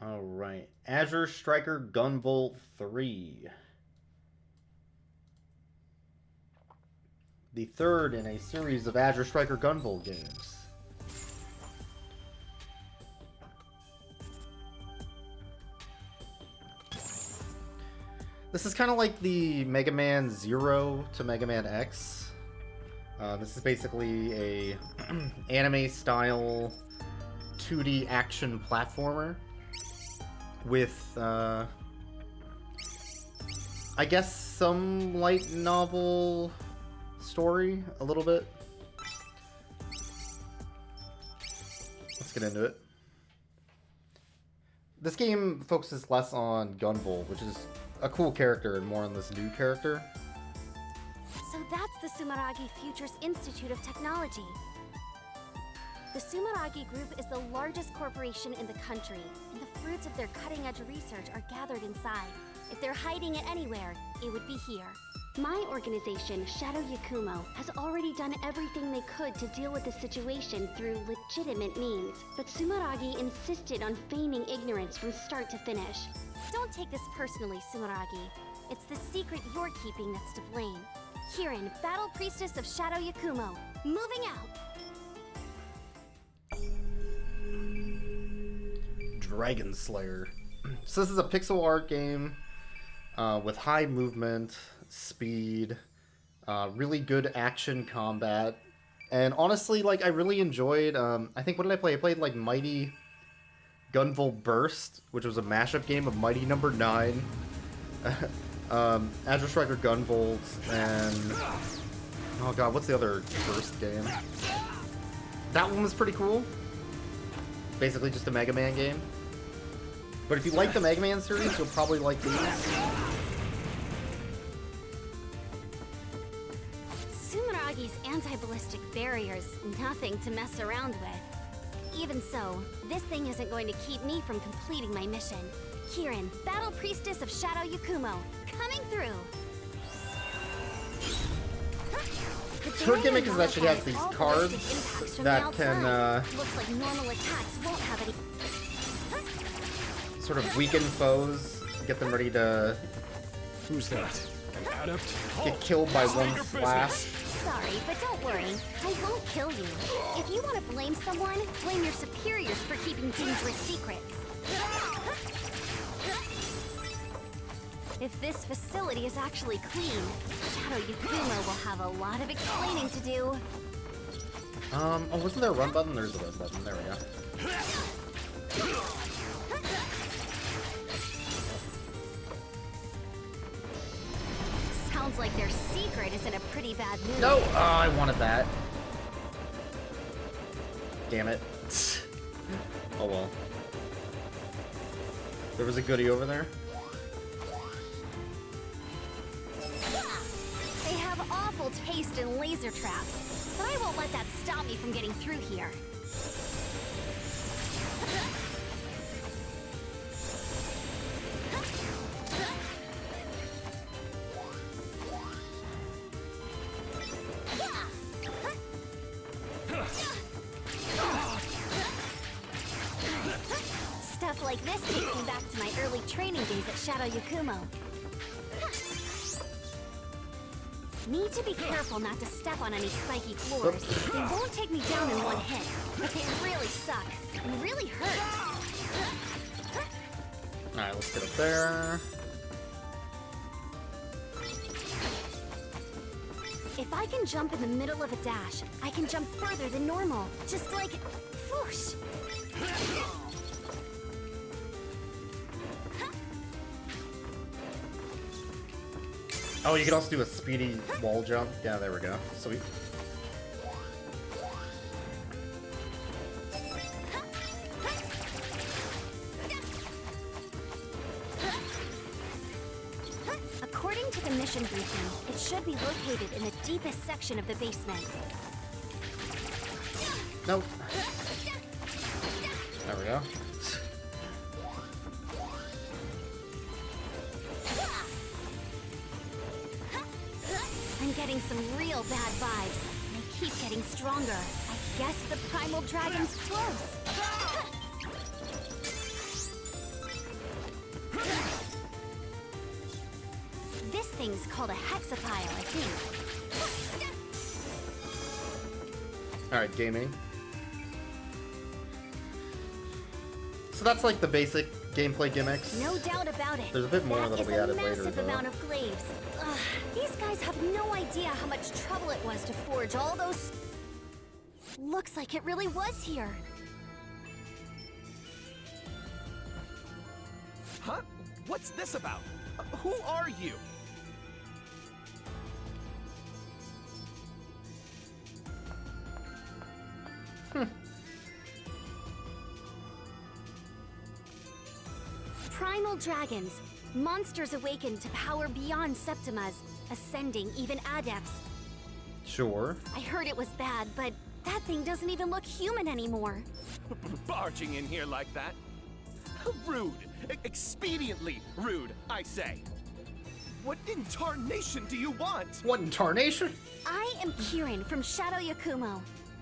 Alright. Azure Striker Gunvolt 3. The third in a series of Azure Striker Gunvolt games. This is kind of like the Mega Man 0 to Mega Man X. This is basically a anime-style 2D action platformer with, I guess, some light novel story, a little bit. Let's get into it. This game focuses less on Gunvolt, which is a cool character, and more on this new character. So that's the Sumeragi Futures Institute of Technology. The Sumeragi Group is the largest corporation in the country, and the fruits of their cutting-edge research are gathered inside. If they're hiding it anywhere, it would be here. My organization, Shadow Yakumo, has already done everything they could to deal with the situation through legitimate means. But Sumeragi insisted on feigning ignorance from start to finish. Don't take this personally, Sumeragi. It's the secret you're keeping that's to blame. Kirin, Battle Priestess of Shadow Yakumo, moving out! Dragon Slayer. So this is a pixel art game with high movement, speed, really good action combat, and honestly, like, I really enjoyed, I think, what did I play? I played, like, Mighty Gunvolt Burst, which was a mashup game of Mighty Number 9, Azure Striker Gunvolt, and, oh god, what's the other Burst game? That one was pretty cool. Basically just a Mega Man game. But if you like the Mega Man series, you'll probably like these. Sumeragi's anti-ballistic barrier's nothing to mess around with. Even so, this thing isn't going to keep me from completing my mission. Kirin, Battle Priestess of Shadow Yakumo, coming through! Her gimmick is that she has these cards that can looks like normal attacks won't have any sort of weaken foes, get them ready to Who's that? An adept? get killed by one flash. Sorry, but don't worry. I won't kill you. If you want to blame someone, blame your superiors for keeping dangerous secrets. If this facility is actually clean, Shadow Yakumo will have a lot of explaining to do. Oh, wasn't there a run button? There's a run button. There we go. Sounds like their secret is in a pretty bad mood. No! Oh, I wanted that. Damn it. Oh well. There was a goodie over there. They have awful taste in laser traps, but I won't let that stop me from getting through here. Stuff like this takes me back to my early training days at Shadow Yakumo. Need to be careful not to step on any spiky floors. They won't take me down in one hit, but they really suck and really hurt. Alright, let's get up there. If I can jump in the middle of a dash, I can jump further than normal. Just like, whoosh! Oh, you can also do a speedy wall jump. Yeah, there we go. Sweet. According to the mission briefing, it should be located in the deepest section of the basement. Nope. There we go. I'm getting some real bad vibes. They keep getting stronger. I guess the primal dragon's close. thing's called a hexapile, I think. Alright, gaming. So that's like the basic gameplay gimmicks. No doubt about it. There's a bit more that'll be added later, That is a massive though. amount of glaives. Ugh, these guys have no idea how much trouble it was to forge all those... Looks like it really was here. Huh? What's this about? Who are you? Primal dragons. Monsters awakened to power beyond Septimas, ascending even adepts. Sure. I heard it was bad, but that thing doesn't even look human anymore. Barging in here like that? Rude. Expediently rude, I say. What in tarnation do you want? What in tarnation? I am Kirin from Shadow Yakumo.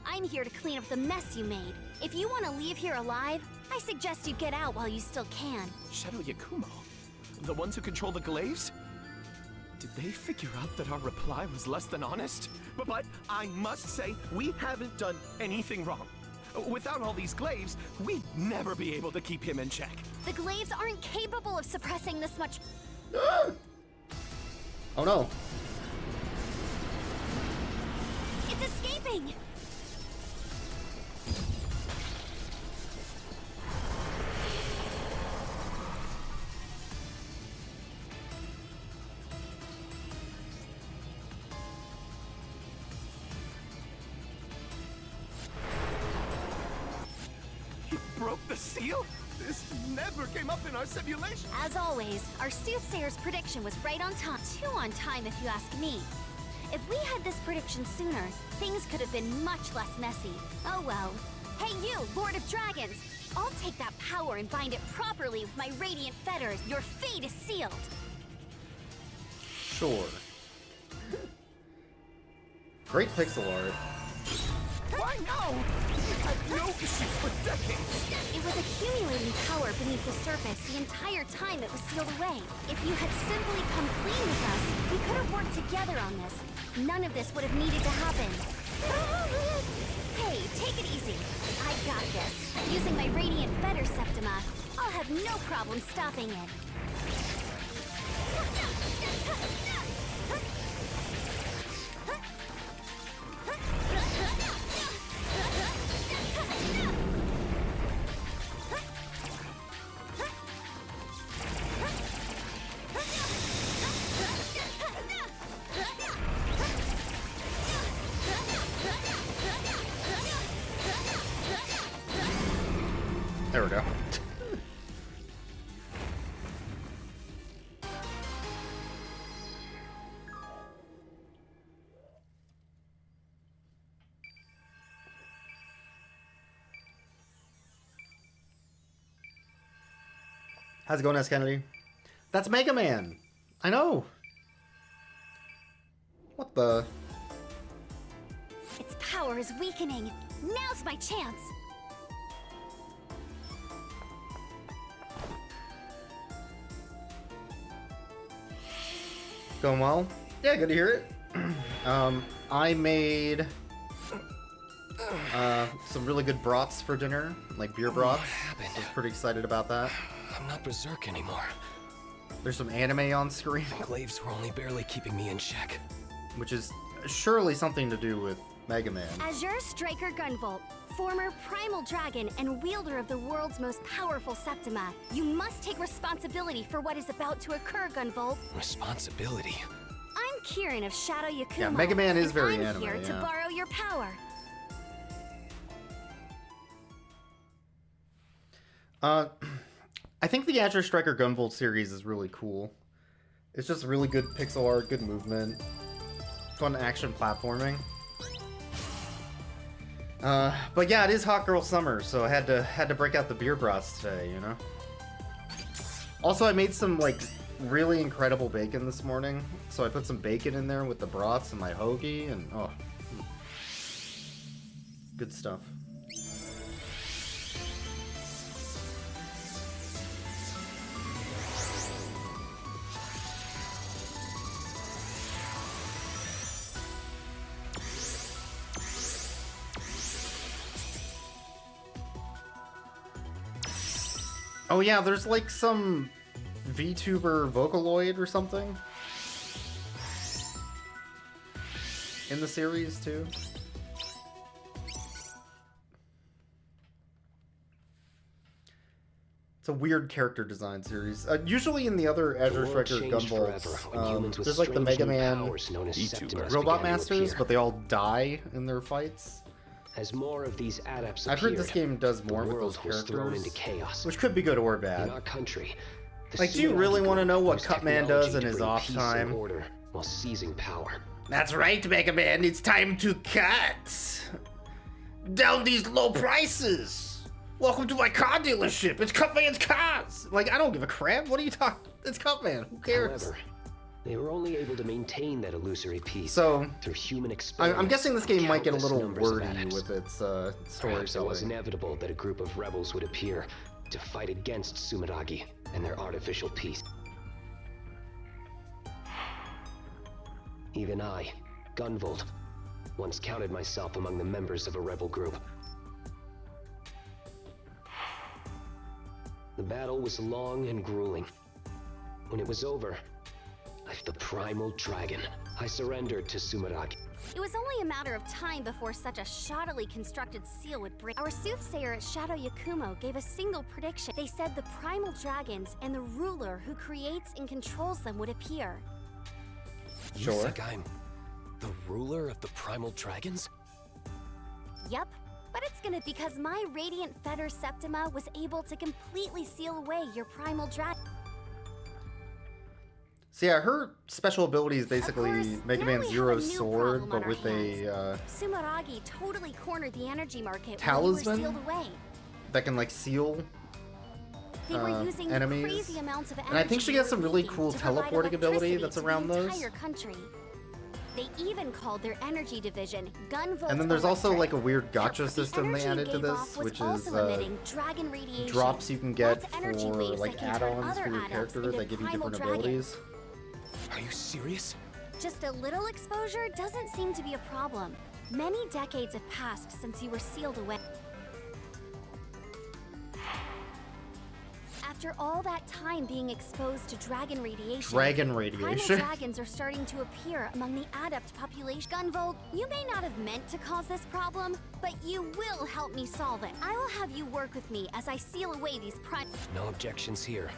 I'm here to clean up the mess you made. If you want to leave here alive, I suggest you get out while you still can. Shadow Yakumo? The ones who control the glaives? Did they figure out that our reply was less than honest? But I must say, we haven't done anything wrong. Without all these glaives, we'd never be able to keep him in check. The glaives aren't capable of suppressing this much... Oh no. It's escaping! He broke the seal? This never came up in our simulation. As always, our soothsayer's prediction was right on time. Too on time, if you ask me. If we had this prediction sooner, things could have been much less messy. Oh well. Hey you, Lord of Dragons! I'll take that power and bind it properly with my radiant fetters. Your fate is sealed. Sure. Great pixel art. Why no? We've had no issues for decades. It was accumulating power beneath the surface the entire time it was sealed away. If you had simply come clean with us, we could have worked together on this. None of this would have needed to happen. Hey, take it easy. I got this. Using my Radiant Fetter Septima, I'll have no problem stopping it. There we go. How's it going, S. Kennedy? That's Mega Man! I know! What the? Its power is weakening. Now's my chance. Going well? Yeah, good to hear it. I made some really good brats for dinner, like beer brats. What happened? I was pretty excited about that. I'm not berserk anymore. There's some anime on screen, The glaives were only barely keeping me in check. which is surely something to do with Mega Man. Azure Striker Gunvolt, former primal dragon and wielder of the world's most powerful Septima. You must take responsibility for what is about to occur, Gunvolt. Responsibility. I'm Kirin of Shadow Yakumo. Yeah, Mega Man is and very I'm anime, here to yeah. borrow your power. I think the Azure Striker Gunvolt series is really cool. It's just really good pixel art, good movement, fun action platforming. But yeah, it is Hot Girl Summer, so I had to break out the beer brats today, you know. Also, I made some like really incredible bacon this morning, so I put some bacon in there with the brats and my hoagie, and oh, good stuff. Oh yeah, there's like some VTuber Vocaloid or something in the series too. It's a weird character design series. Usually in the other Azure Striker Gunvolts, there's like the Mega Man Robot Masters, but they all die in their fights. As more of these adepts I've heard this game does more with those characters, which could be good or bad. In our country, like, do you really want to know what Cutman does in his off time? Order while seizing power. That's right, Mega Man. It's time to cut down these low prices. Welcome to my car dealership. It's Cutman's cars. Like, I don't give a crap. What are you talking? It's Cutman. Who cares? However, they were only able to maintain that illusory peace so, through human experiments. I'm guessing this game might get a little wordy with its Perhaps it was storytelling. inevitable that a group of rebels would appear to fight against Sumeragi and their artificial peace. Even I, Gunvolt, once counted myself among the members of a rebel group. The battle was long and grueling. When it was over, like the primal dragon, I surrendered to Sumeragi. It was only a matter of time before such a shoddily constructed seal would break. Our soothsayer at Shadow Yakumo gave a single prediction. They said the primal dragons and the ruler who creates and controls them would appear. You think I'm the ruler of the primal dragons? Yep. But it's gonna because my Radiant Fetter Septima was able to completely seal away your primal dragon. So yeah, her special ability is basically course, Mega now Man we have Zero's a new sword, problem but on with our a Sumeragi totally cornered the energy market talisman when we were sealed away. that can like seal They were using enemies. crazy amounts of energy. And I think she gets some really leaking cool to provide teleporting ability electricity that's to the around those. entire country. They even called their energy division Gunvolt. And then there's also Electric. like a weird gotcha The system they energy added to gave this, off was which is also emitting dragon radiation. drops you can get That's energy for waves like that can turn add-ons other for your adepts character into that give you primal different dragons. abilities. Are you serious? Just a little exposure doesn't seem to be a problem. Many decades have passed since you were sealed away. After all that time being exposed to dragon radiation, primal dragons are starting to appear among the adept population. Gunvolt, you may not have meant to cause this problem, but you will help me solve it. I will have you work with me as I seal away these No objections here.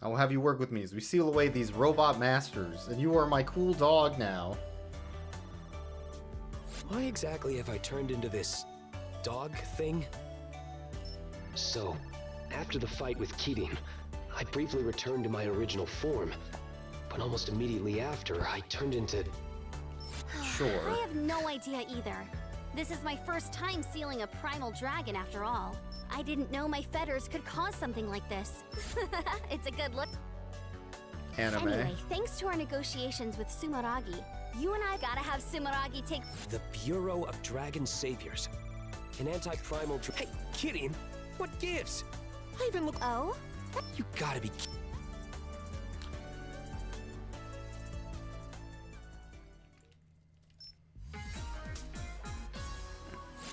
I will have you work with me as we seal away these robot masters, and you are my cool dog now. Why exactly have I turned into this dog thing? So, after the fight with Kirin, I briefly returned to my original form. But almost immediately after, I turned into... Sure. I have no idea either. This is my first time sealing a primal dragon after all. I didn't know my fetters could cause something like this. It's a good look. Anime. Anyway, thanks to our negotiations with Sumeragi, you and I gotta have Sumeragi take... The Bureau of Dragon Saviors. An anti-primal Hey, Kirin! What gives? I even look... Oh? You gotta be...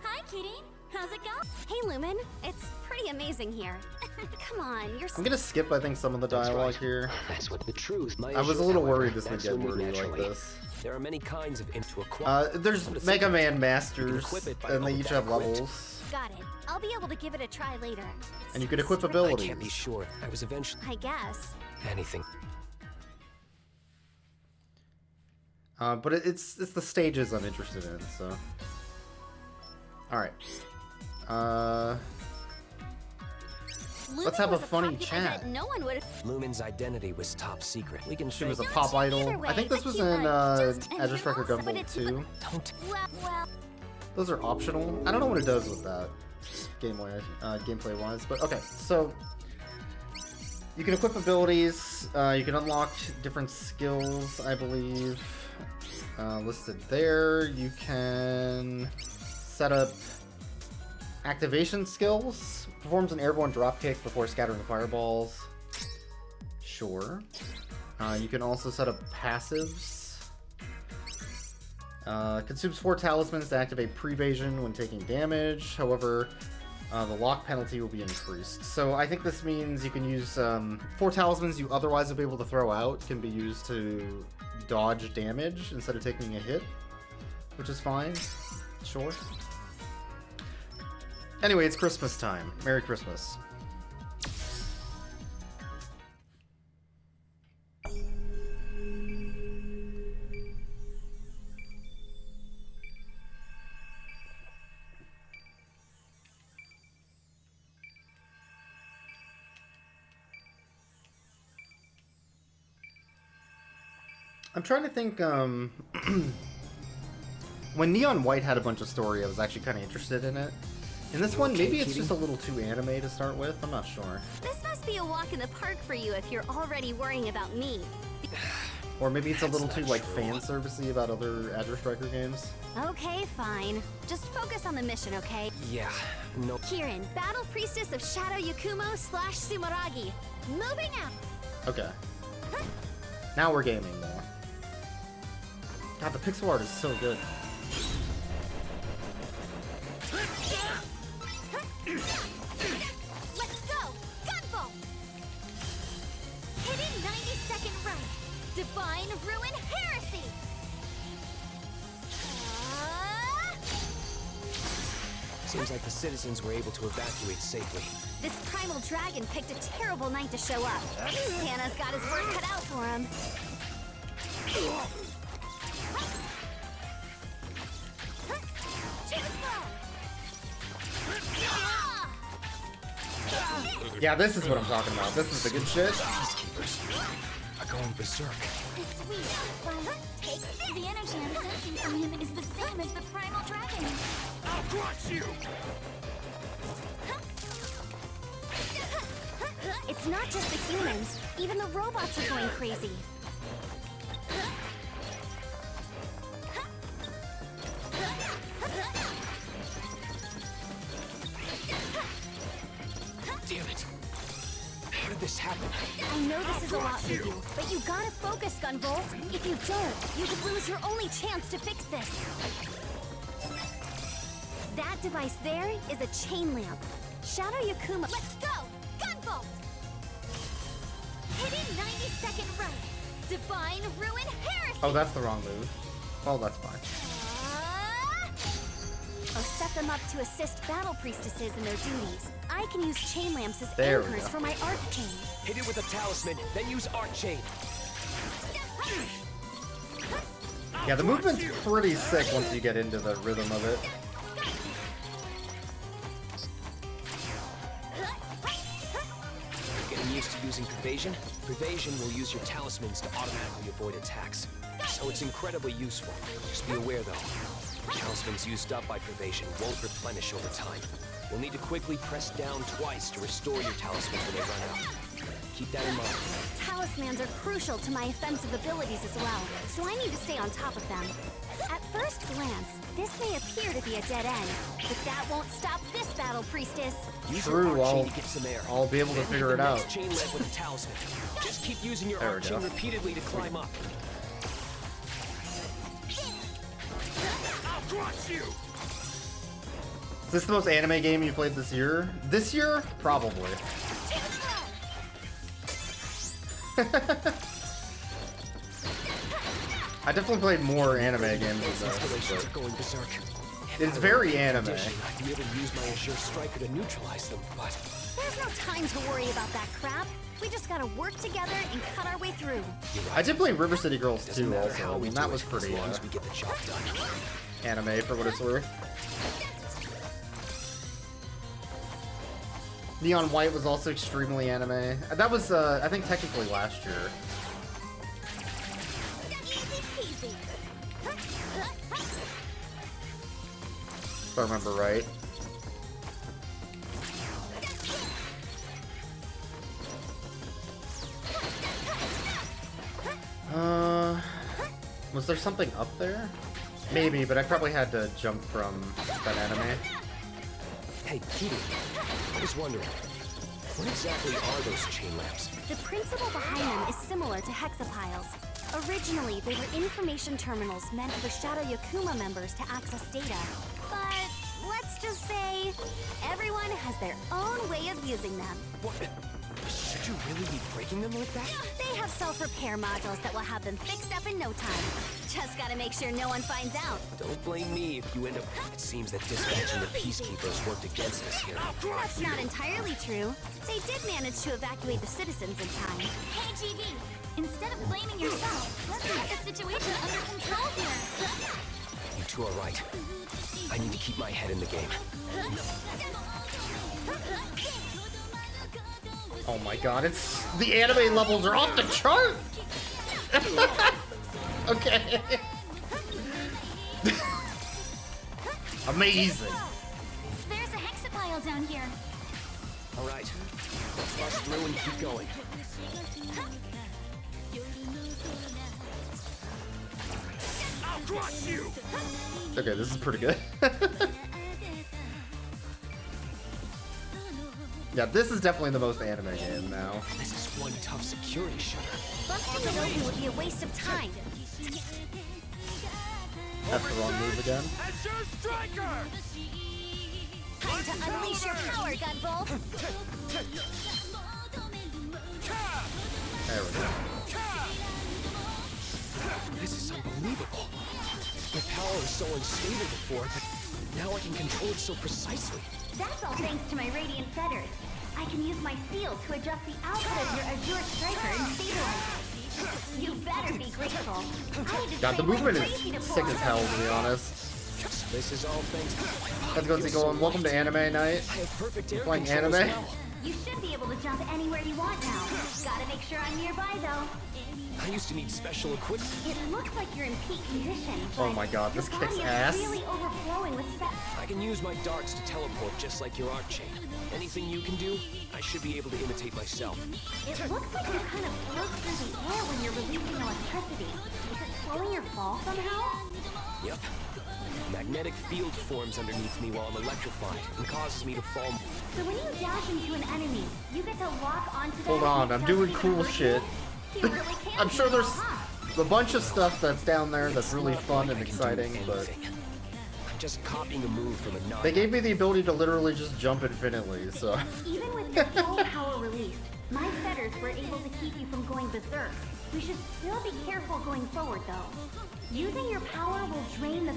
Hi, Kitty. How's it going? Hey, Lumen. It's pretty amazing here. Come on, you're... I'm gonna skip, I think, some of the dialogue here. That's what the truth. I was a little worried this would get wordy like this. There are many kinds of to acquire. There's Mega Man Masters, and they each have levels. Got it. I'll be able to give it a try later. And you can equip I abilities. can't be sure. I was eventually I guess. anything. But it's the stages I'm interested in, so. Alright. Let's have a funny chat. No one would. Lumen's identity was top secret. We can She was a No, pop either idol. way, I think this was cute in one. Just a Azure Striker little, but Gunvolt it's 2. Don't. Well. Those are optional. I don't know what it does with that gameplay wise, but okay. So you can equip abilities. You can unlock different skills, I believe, listed there. You can set up activation skills. Performs an airborne dropkick before scattering fireballs. Sure. You can also set up passives. Consumes 4 talismans to activate pre-evasion when taking damage. However, the lock penalty will be increased. So I think this means you can use 4 talismans you otherwise would be able to throw out can be used to dodge damage instead of taking a hit, which is fine. Sure. Anyway, it's Christmas time. Merry Christmas. I'm trying to think, when Neon White had a bunch of story, I was actually kind of interested in it. In this one, maybe it's just a little too anime to start with, I'm not sure. This must be a walk in the park for you if you're already worrying about me. Or maybe it's a little too, like, fan-servicey about other Azure Striker games. Okay, fine. Just focus on the mission, okay? Yeah, no. Kirin, Battle Priestess of Shadow Yakumo / Sumeragi. Moving out! Okay. Now we're gaming more. God, the pixel art is so good. Let's go! Gunvolt! Hidden 90-second run. Divine Ruin Heresy! Seems like the citizens were able to evacuate safely. This primal dragon picked a terrible night to show up. Santa's got his work cut out for him. Too slow! Yeah, this is what I'm talking about. This is the good shit. Peacekeepers are going berserk. It's weak. Well, take this. The energy I'm sensing from him is the same as the primal dragon. I'll crush you! It's not just the humans. Even the robots are going crazy. Damn it! How did this happen? I know this is a lot for you, but you gotta focus, Gunvolt. If you don't, you could lose your only chance to fix this. That device there is a chain lamp. Shadow Yakumo. Let's go! Gunvolt! Hidden 90-second run. Divine Ruin Heresy! Oh, that's the wrong move. Well, that's fine. I'll set them up to assist battle priestesses in their duties. I can use chain lamps as There we anchors go. for my arc chain. Hit it with a talisman, then use Arc Chain. Yeah, the movement's pretty sick once you get into the rhythm of it. Getting used to using Pervasion? Pervasion will use your talismans to automatically avoid attacks. So it's incredibly useful. Just be aware though, talismans used up by Pervasion won't replenish over time. You'll need to quickly press down twice to restore your talismans when they run out. Keep that in mind. Talismans are crucial to my offensive abilities as well, so I need to stay on top of them. At first glance, this may appear to be a dead end, but that won't stop this battle priestess. Use True, your Arc Chain I'll- to get some air. I'll be able to Then hit figure the it out. next chain lamp with a talisman. Just keep using your There we Arc Chain go. repeatedly to climb up. I'll crush you! Is this the most anime game you played this year? This year? Probably. I definitely played more anime games Those than installations this. are going berserk. It's very anime. I'd be able to use my Azure Striker to neutralize them, but There's no time to worry about that crap. We just gotta work together and cut our way through. I did play River City Girls doesn't 2 matter also. how I we mean, do that was it, pretty as long as we get the job done. anime for what it's worth. Neon White was also extremely anime. That was, I think, technically last year. Easy peasy. If I remember right. Was there something up there? Maybe, but I probably had to jump from that anime. Hey, Kitty, I was wondering, what exactly are those chain lamps? The principle behind them is similar to hexapiles. Originally, they were information terminals meant for Shadow Yakuma members to access data. But let's just say everyone has their own way of using them. What? Should you really be breaking them like that? They have self-repair modules that will have them fixed up in no time. Just gotta make sure no one finds out. Don't blame me if you end up... It seems that dispatching the peacekeepers worked against us here. That's not entirely true. They did manage to evacuate the citizens in time. Hey, GB! Instead of blaming yourself, let's get the situation under control here. You two are right. I need to keep my head in the game. Oh my god, it's the anime levels are off the chart. Okay. Amazing. There's a hexapile down here. All right. Let's bust through and keep going. I'll crush you! Okay, this is pretty good. Yeah, this is definitely the most anime game now. This is one tough security shutter. Busting it open would be a waste of time. That's the wrong move again. Azure Striker! Time to unleash your power, Gunvolt. There we go. This is unbelievable. My power was so unstable before, but now I can control it so precisely. That's all thanks to my radiant feathers. I can use my seal to adjust the output of your Azure Striker and stabilize it. You better be grateful. I just God, the trained like movement crazy to is pull sick off as hell, that to be honest. This is all thanks to... Let's go see going. Welcome to Anime Night. I have perfect air Playing control as anime? well. You should be able to jump anywhere you want now. Gotta make sure I'm nearby though. I used to need special equipment. It looks like you're in peak condition. Oh but my god, this your kicks body ass. is really overflowing with stuff. I can use my darts to teleport just like your arc chain. Anything you can do, I should be able to imitate myself. It looks like you kind of float through the air when you're releasing electricity. Is it slowing your fall somehow? Yep. Magnetic field forms underneath me while I'm electrified and causes me to fall. So when you dash into an enemy, you get to lock onto that. Hold on, I'm doing gravity cool to hurt shit. you? You really can I'm sure do it there's all, huh? a bunch of stuff that's down there that's really It's not fun like and I can do exciting, but anything. I'm just copying a move from a non. they gave me the ability to literally just jump infinitely, so... Even with your full power released, my feathers were able to keep you from going berserk. We should still be careful going forward, though. Using your power will drain the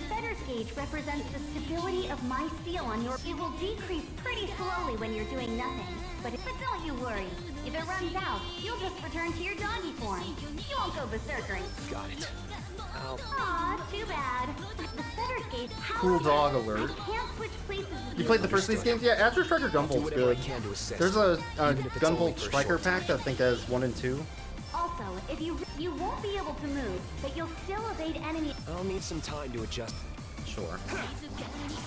feathers gauge represents the stability of my seal on your... It will decrease pretty slowly when you're doing nothing. But don't you worry. If it runs out, you'll just return to your doggy form. You won't go berserk or anything. Got it. Aw, too bad. The feathers gauge... Cool However, dog alert. I can't switch places with You played the first of these games? Yeah, Azure Striker Do Gunvolt's whatever I good. can to assist. There's a even if it's only Gunvolt for a Striker short pack time. that I think has 1 and 2. Also, if you won't be able to move, but you'll still evade enemies. I'll need some time to adjust. Sure.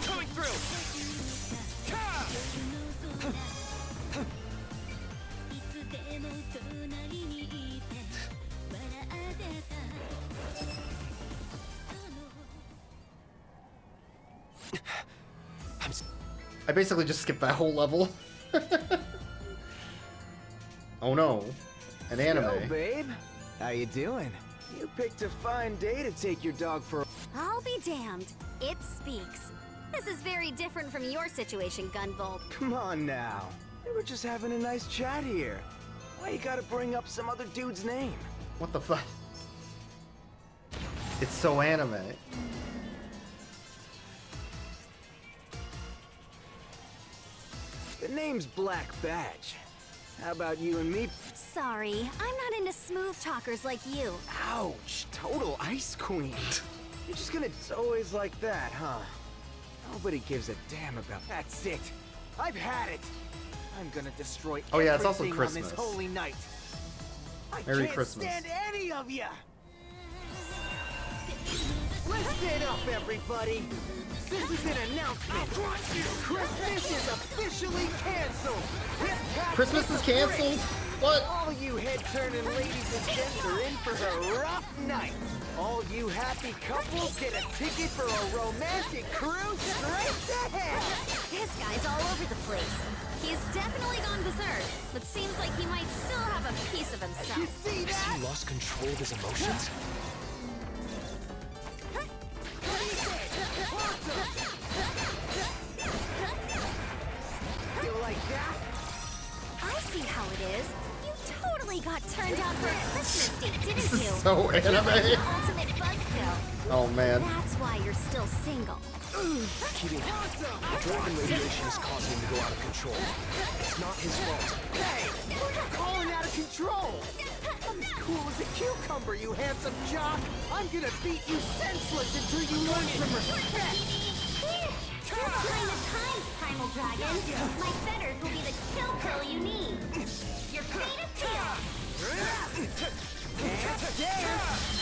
Coming through! I basically just skipped that whole level. Oh no. An anime. Yo, babe. How you doing? You picked a fine day to take your dog for a... I'll be damned. It speaks. This is very different from your situation, Gunvolt. Come on now. We were just having a nice chat here. Why you gotta bring up some other dude's name? What the fuck? It's so anime. The name's Black Badge. How about you and me? Sorry, I'm not into smooth talkers like you. Ouch! Total ice queen. You're just gonna... It's always like that, huh? Nobody gives a damn about... That's it! I've had it! I'm gonna destroy Oh yeah, it's also everything on Christmas. this holy night. I Merry can't Christmas. stand any of you! Listen up, everybody! This is an announcement! Christmas is officially canceled! Christmas is canceled? What? All you head-turning ladies and gents are in for a rough night! All you happy couples get a ticket for a romantic cruise straight to hell! This guy's all over the place. He's definitely gone berserk, but seems like he might still have a piece of You himself. see Has that? he lost control of his emotions? see how it is. You totally got turned down for a Christmas date, didn't This you? is so You're anime. like the ultimate buzzkill. Oh man. That's why you're still single. Keating, dragon radiation is causing him to go out of control. It's not his fault. Hey, who you calling out of control? I'm as cool as a cucumber, you handsome jock. I'm gonna beat you senseless until you learn some respect. You're behind the times, Primal Dragon. My feathers will be the kill pill you need. Your fate is sealed. Dance, dance.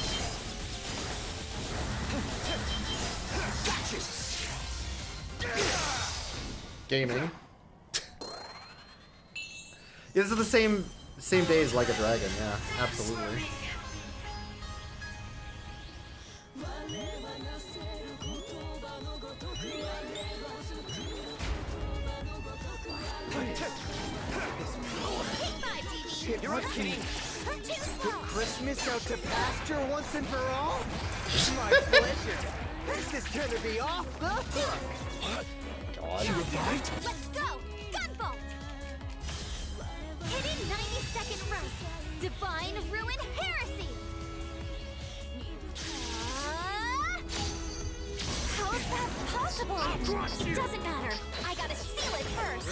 Gaming. This is the same day as Like a Dragon, yeah, absolutely. Shit, you're kidding. Put Christmas out to pasture once and for all? My pleasure. This is gonna be off the hook. God. He revived? Let's go! Gunvolt! Hidden 90-second rust. Divine Ruin Heresy! How's that possible? It doesn't matter. I gotta seal it first.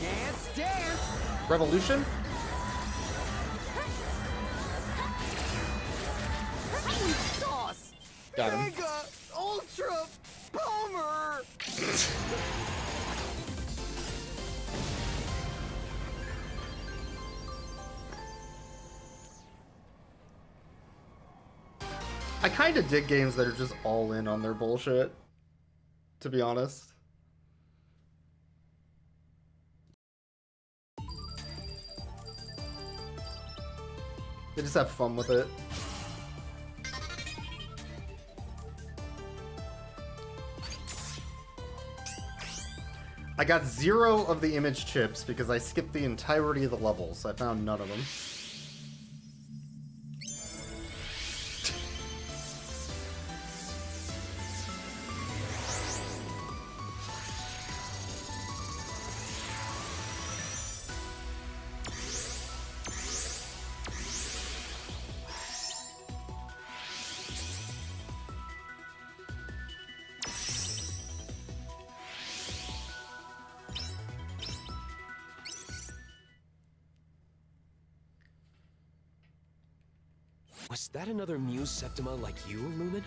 Dance, dance. Revolution? Sauce. Got him. Mega Ultra Bomber. I kind of dig games that are just all in on their bullshit, to be honest. They just have fun with it. I got 0 of the image chips because I skipped the entirety of the levels. I found none of them. Was that another Muse Septima like you, Lumen?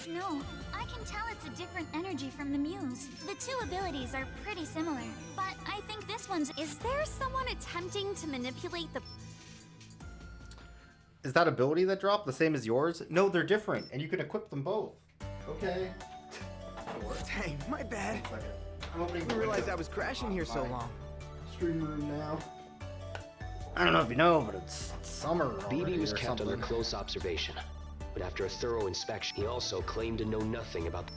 No, I can tell it's a different energy from the Muse. The two abilities are pretty similar, but I think this one's... Is there someone attempting to manipulate the... Is that ability that dropped the same as yours? No, they're different, and you can equip them both. Okay. Dang, my bad. I'm opening I the didn't realize window. I was crashing here so Fine. long. Stream room now. I don't know if you know, but it's summer already BB was or kept under something. close observation, but after a thorough inspection, he also claimed to know nothing about.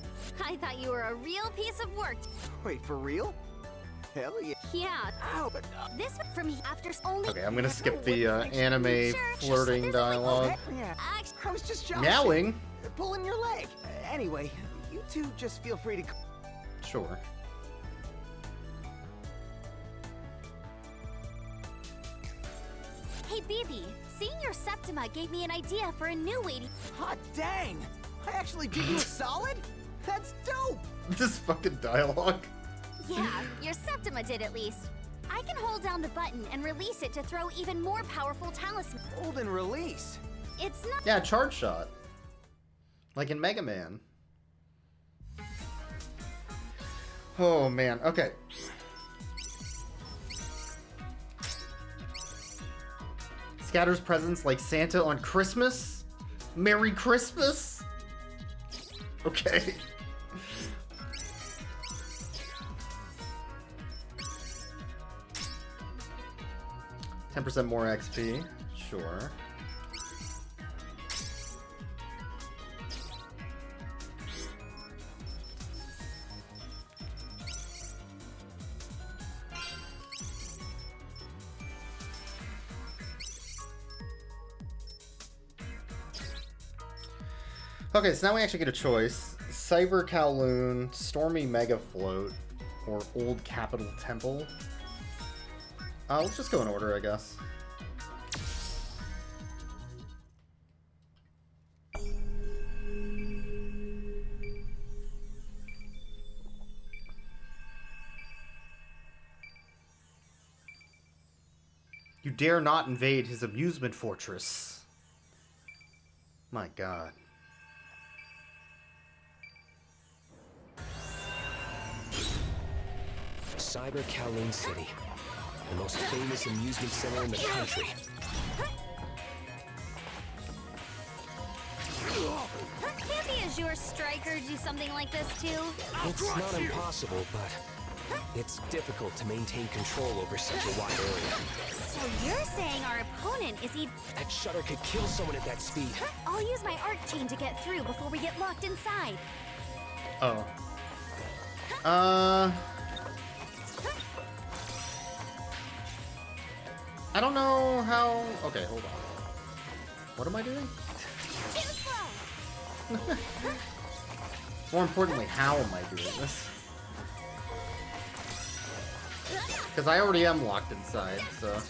I thought you were a real piece of work. Wait, for real? Hell yeah. Yeah, Ow, but this one from after only... Okay, I'm gonna skip the anime flirting There's dialogue. heck yeah. I was just joshing. Meowing? Pulling your leg. Anyway, you two just feel free to... Sure. Hey, BB, seeing your Septima gave me an idea for a new way to... Hot dang! I actually did you a solid? That's dope! This fucking dialogue. Yeah, your Septima did at least. I can hold down the button and release it to throw even more powerful talismans. Hold and release. It's not... Yeah, charge shot. Like in Mega Man. Oh man, okay. Scatters presents like Santa on Christmas? Merry Christmas? Okay. %10 more XP. Sure. Okay, so now we actually get a choice. Cyber Kowloon, Stormy Mega Float, or Old Capital Temple. Let's just go in order, I guess. You dare not invade his amusement fortress. My god. Cyber Kowloon City, the most famous amusement center in the country. Can't the Azure Striker do something like this too? It's not impossible, but it's difficult to maintain control over such a wide area. So you're saying our opponent is even... That shutter could kill someone at that speed. I'll use my arc chain to get through before we get locked inside. Oh. I don't know how... Okay, hold on. What am I doing? Too slow! More importantly, how am I doing this? Because I already am locked inside, so...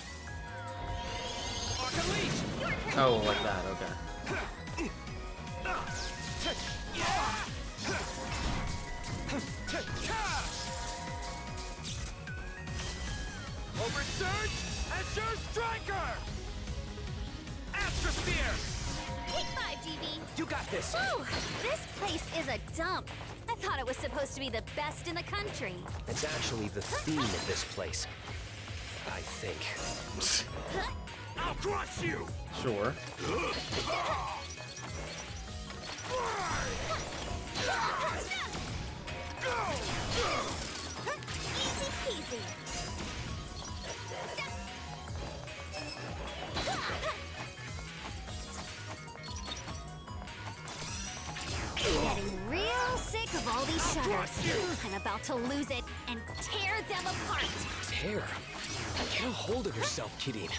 Oh, like that, okay. Oversurge! Azure Striker! Astrosphere! Take 5, GB! You got this! Woo! This place is a dump. I thought it was supposed to be the best in the country. It's actually the theme of this place. I think. I'll crush you! Sure. Easy peasy. Getting real sick of all these shutters. I'm about to lose it and tear them apart. Tear. Get a hold of yourself, Kidding.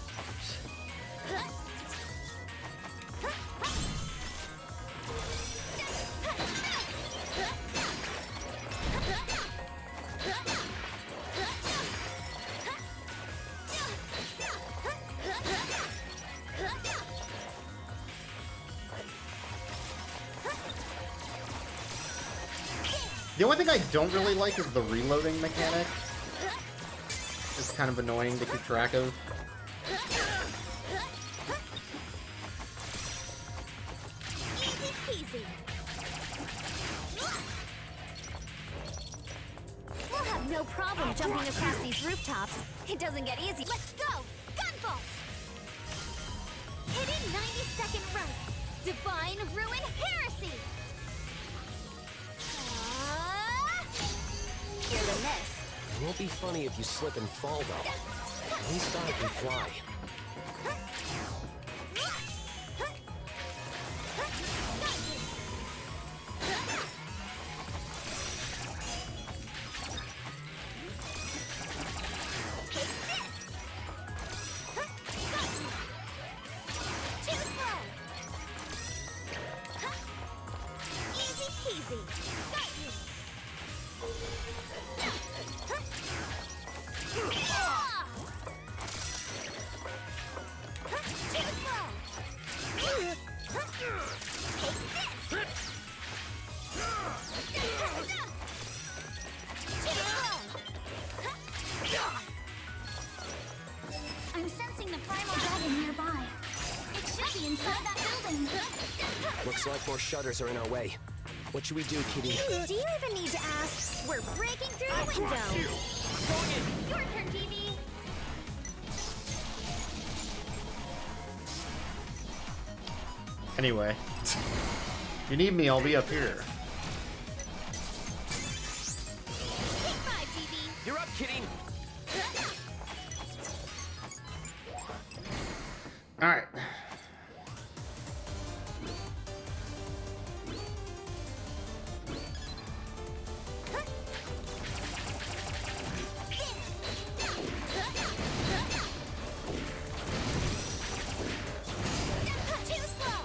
The only thing I don't really like is the reloading mechanic. It's kind of annoying to keep track of. Easy peasy. We'll have no problem jumping across these rooftops. It doesn't get easy. Let's go! Gunvolt! Hidden 90-second run. Divine Ruin Heresy! Here than this. It won't be funny if you slip and fall, though. At least I can fly. Too slow. Easy peasy. Got you. I'm sensing the primal dragon nearby. It should be inside that building. Looks like more shutters are in our way. What should we do, Kitty? Do you even need to ask? We're breaking through the window. Your turn, TV. Anyway. If you need me, I'll be up here. Take 5, TV. You're up, Kitty! Alright. Too slow.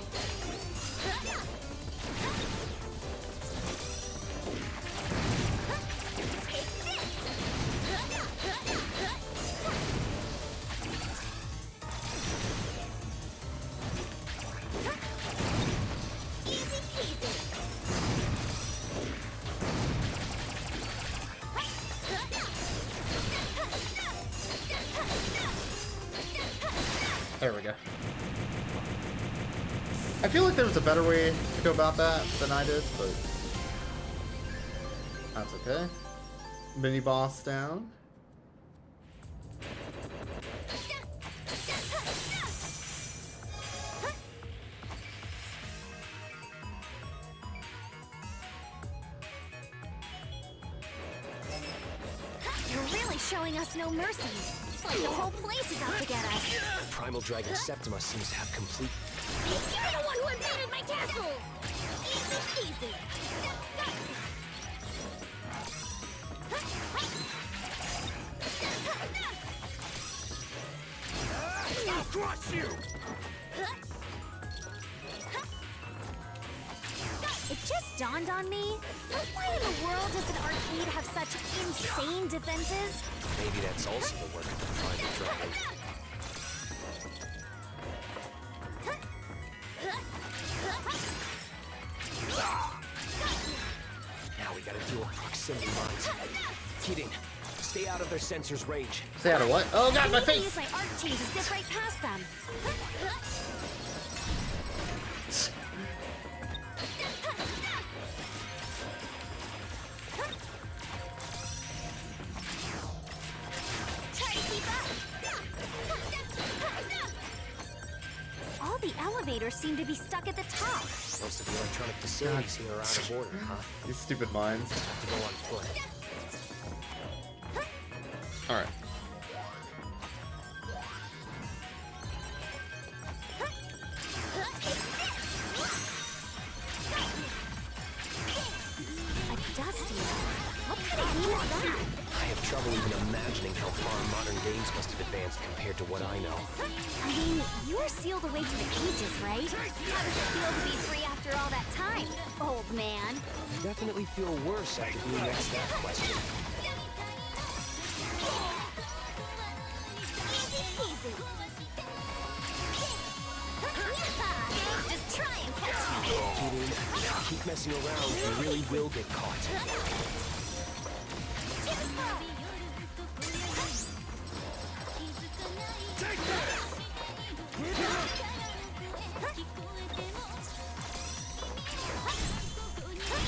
Take this. There we go. I feel like there was a better way to go about that than I did, but that's okay. Mini boss down. You're really showing us no mercy. It's like the whole place is out to get us. Primal Dragon Septima seems to have complete... You're the one who invaded my castle! Easy peasy. I'll crush you! It just dawned on me. Why in the world does an arcade have such insane defenses? Maybe that's also the work of the Primal Dragon. Now we gotta deal with proximity mines. Kidding. Stay out of their sensor's range. Stay out of what? Oh god, my I face! use my arc chain to zip right past them. Try to keep up. All the elevators seem to be stuck at the top. Most of the electronic facilities here are out of order, huh? These stupid mines. Have to go on foot. Alright. A dusty. What kind of game is that? I have trouble even imagining how far modern games must have advanced compared to what I know. I mean, you were sealed away for the ages, right? How does it feel to be free after all that time, old man? I definitely feel worse after being asked that question. Easy peasy. Just try and catch me. Get in. Keep messing around, you really will get caught.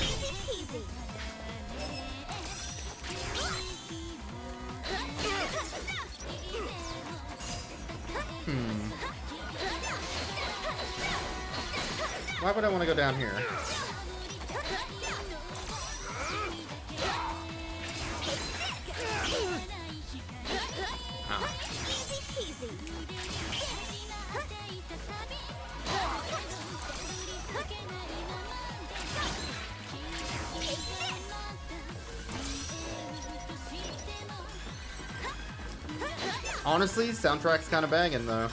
Easy peasy. Why would I want to go down here? Easy peasy. Honestly, soundtrack's kind of banging though.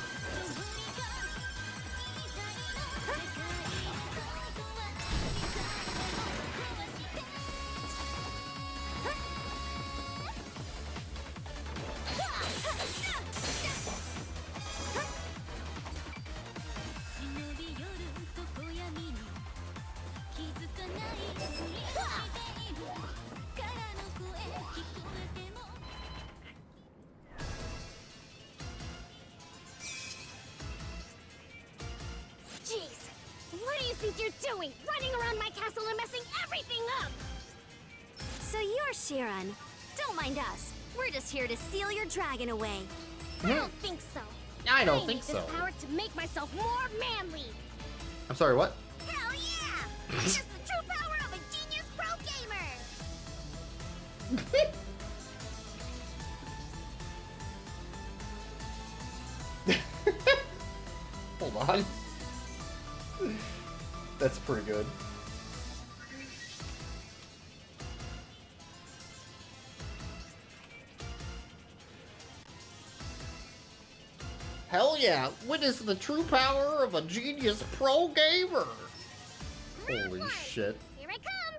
Jeez, what do you think you're doing? Running around my castle and messing everything up! So you're Sharon. Don't mind us. We're just here to seal your dragon away. I don't think so. I don't think need so. this power to make myself more manly. I'm sorry, what? Hell yeah! It's the true power of a genius pro gamer! Hold on. That's pretty good. Hell yeah! Witness the true power of a genius pro gamer! Holy shit. Here I come!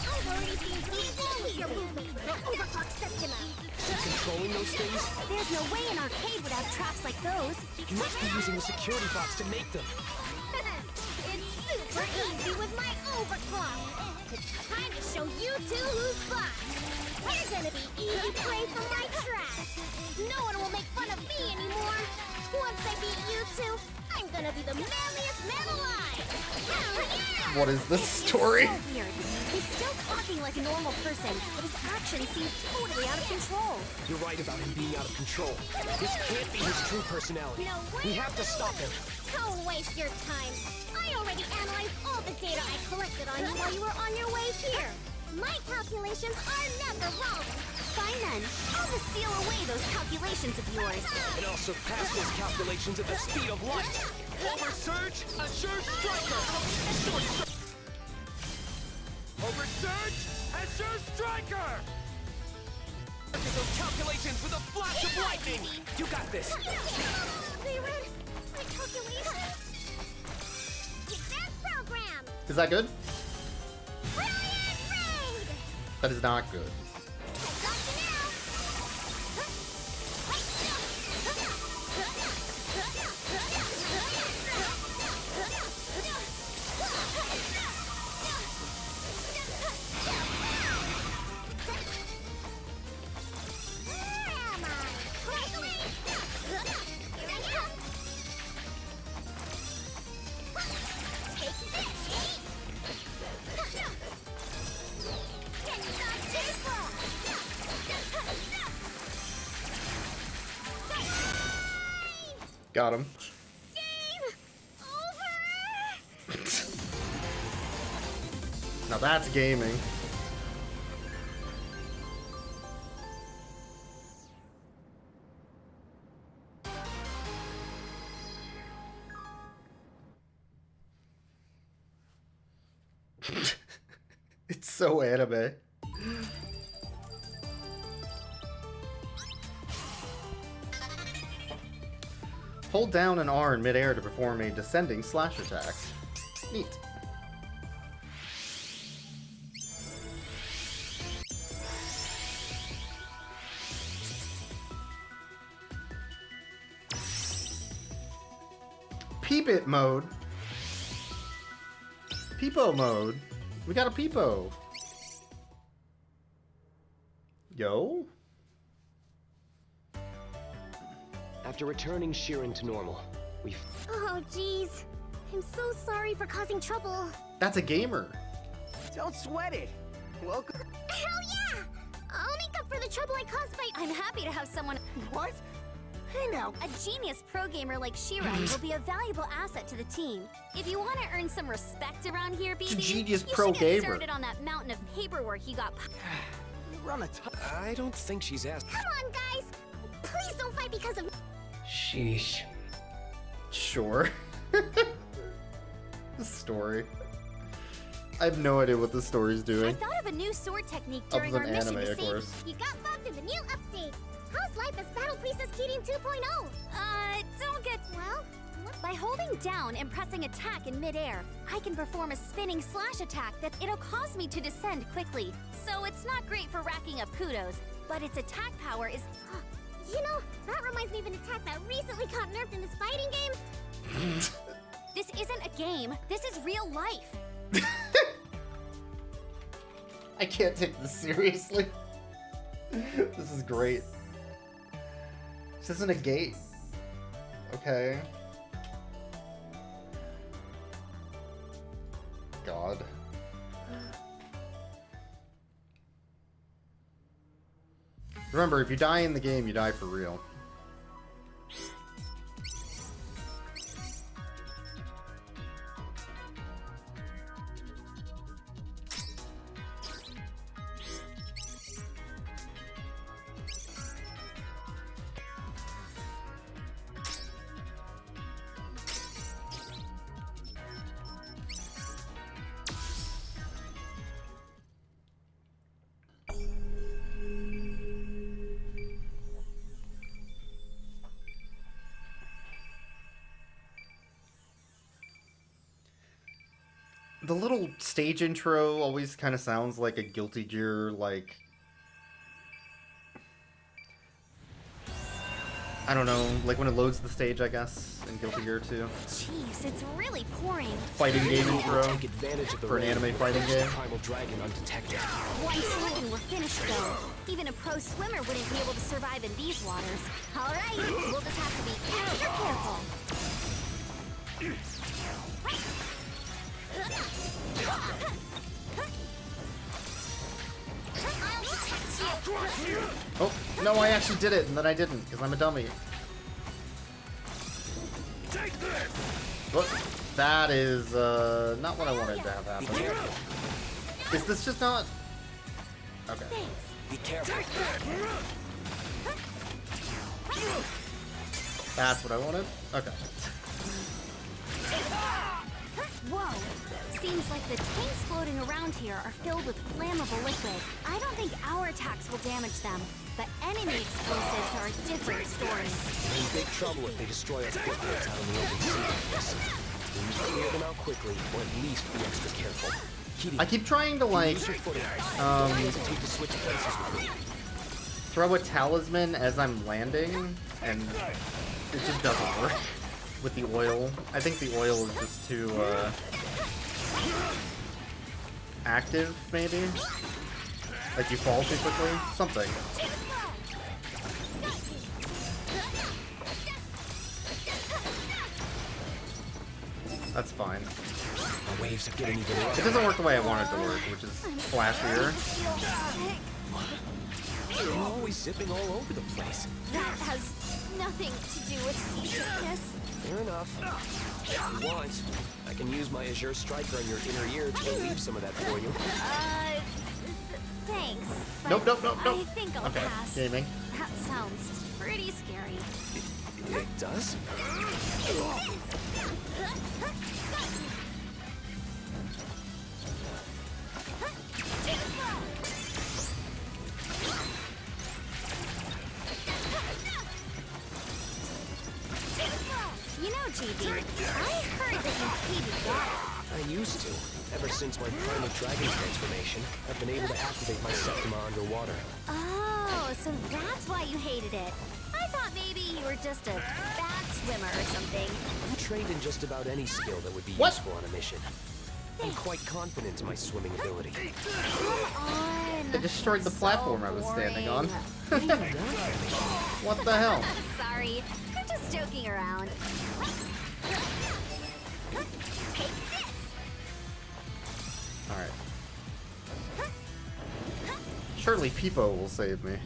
I've already seen all of your movement with the overclock Septima. Controlling those things? There's no way an arcade would have traps like those. You must be using the security box to make them. It's super easy with my overclock. It's time to show you two who's boss. You're gonna be easy prey for my traps. No one will make fun of me anymore. Once I beat you two, I'm gonna be the manliest man alive. Hell yeah! What is this story? So weird. He's still talking like a normal person, but his actions seem totally out of control. You're right about him being out of control. This can't be his true personality. No way! We have to stop him. Don't waste your time. I already analyzed all the data I collected on you while you were on your way here. My calculations are never wrong. Fine then. I'll just seal away those calculations of yours. And I'll surpass those calculations at the speed of light. Oversurge, Azure Striker! Oversurge, Azure Striker! Look at those calculations with a flash of lightning! You got this! They read my calculations. Advanced program. Is that good? Brilliant raid. That is not good. Got you now. Where am I? Take this. Got him. Game over. Now that's gaming. It's so anime. Hold down and R in midair to perform a descending slash attack. Neat. Peep it mode. Peepo mode. We got a peepo. Yo. After returning Sheeran to normal, we've... Oh, jeez. I'm so sorry for causing trouble. That's a gamer. Don't sweat it. Welcome. Hell yeah! I'll make up for the trouble I caused by... I'm happy to have someone... What? Hey now. A genius pro gamer like Sheeran will be a valuable asset to the team. If you want to earn some respect around here, BB, genius you pro should get gamer. started on that mountain of paperwork you got... You run a tough. I don't think she's asked. Come on, guys! Please don't fight because of... Sheesh. Sure. The story. I have no idea what the story's I doing. thought of a new sword technique Other during than our mission anime, to of save... course. You got bugged in the new update. How's life as Battle Priestess Keating 2.0? Don't get... Well... By holding down and pressing attack in midair, I can perform a spinning slash attack that it'll cause me to descend quickly. So it's not great for racking up kudos, but its attack power is... You know, that reminds me of an attack that recently got nerfed in this fighting game. This isn't a game, this is real life. I can't take this seriously. This is great. This isn't a gate. Okay. God. Remember, if you die in the game, you die for real. The little stage intro always kind of sounds like a Guilty Gear, like... I don't know, like when it loads the stage, I guess, in Guilty Gear 2. Jeez, it's really pouring. Fighting game intro Take advantage of the for an rain anime and fighting approach the game. Primal dragon undetected. 1 second, we're finished though. Even a pro swimmer wouldn't be able to survive in these waters. All right, we'll just have to be extra careful. Oh, no, I actually did it, and then I didn't, because I'm a dummy. Look, that is, not what I wanted to have happen. Is this just not... Okay. Be careful. That's what I wanted? Okay. Whoa! Seems like the tanks floating around here are filled with flammable liquid. I don't think our attacks will damage them, but enemy explosives are a different story. We're in big trouble if they destroy our footprints out in the open sea. We need to clear them out quickly, or at least be extra careful. Kitty, I keep trying to, like, use your footing. Don't hesitate to switch places with me. throw a talisman as I'm landing, and it just doesn't work with the oil. I think the oil is just too, active, maybe? Like you fall too quickly? Something. That's fine. The waves are getting even It doesn't work the way I want it to work, which is flashier. You're always zipping all over the place. That has nothing to do with seasickness. Fair enough. If you want, I can use my Azure Striker on your inner ear to relieve some of that for you. Thanks. but Nope, nope, nope, nope. I think I'll Okay, pass. gaming. That sounds pretty scary. It does? You know, GB, I heard that you hated water. I used to. Ever since my Primal Dragon transformation, I've been able to activate my Septima underwater. Oh, so that's why you hated it. I thought maybe you were just a bad swimmer or something. I'm trained in just about any skill that would be What? useful on a mission. I'm quite confident in my swimming ability. Come on. It destroyed the So platform I was standing on. boring. What the hell? Sorry, I'm just joking around. Take this. Alright. Surely Peepo will save me.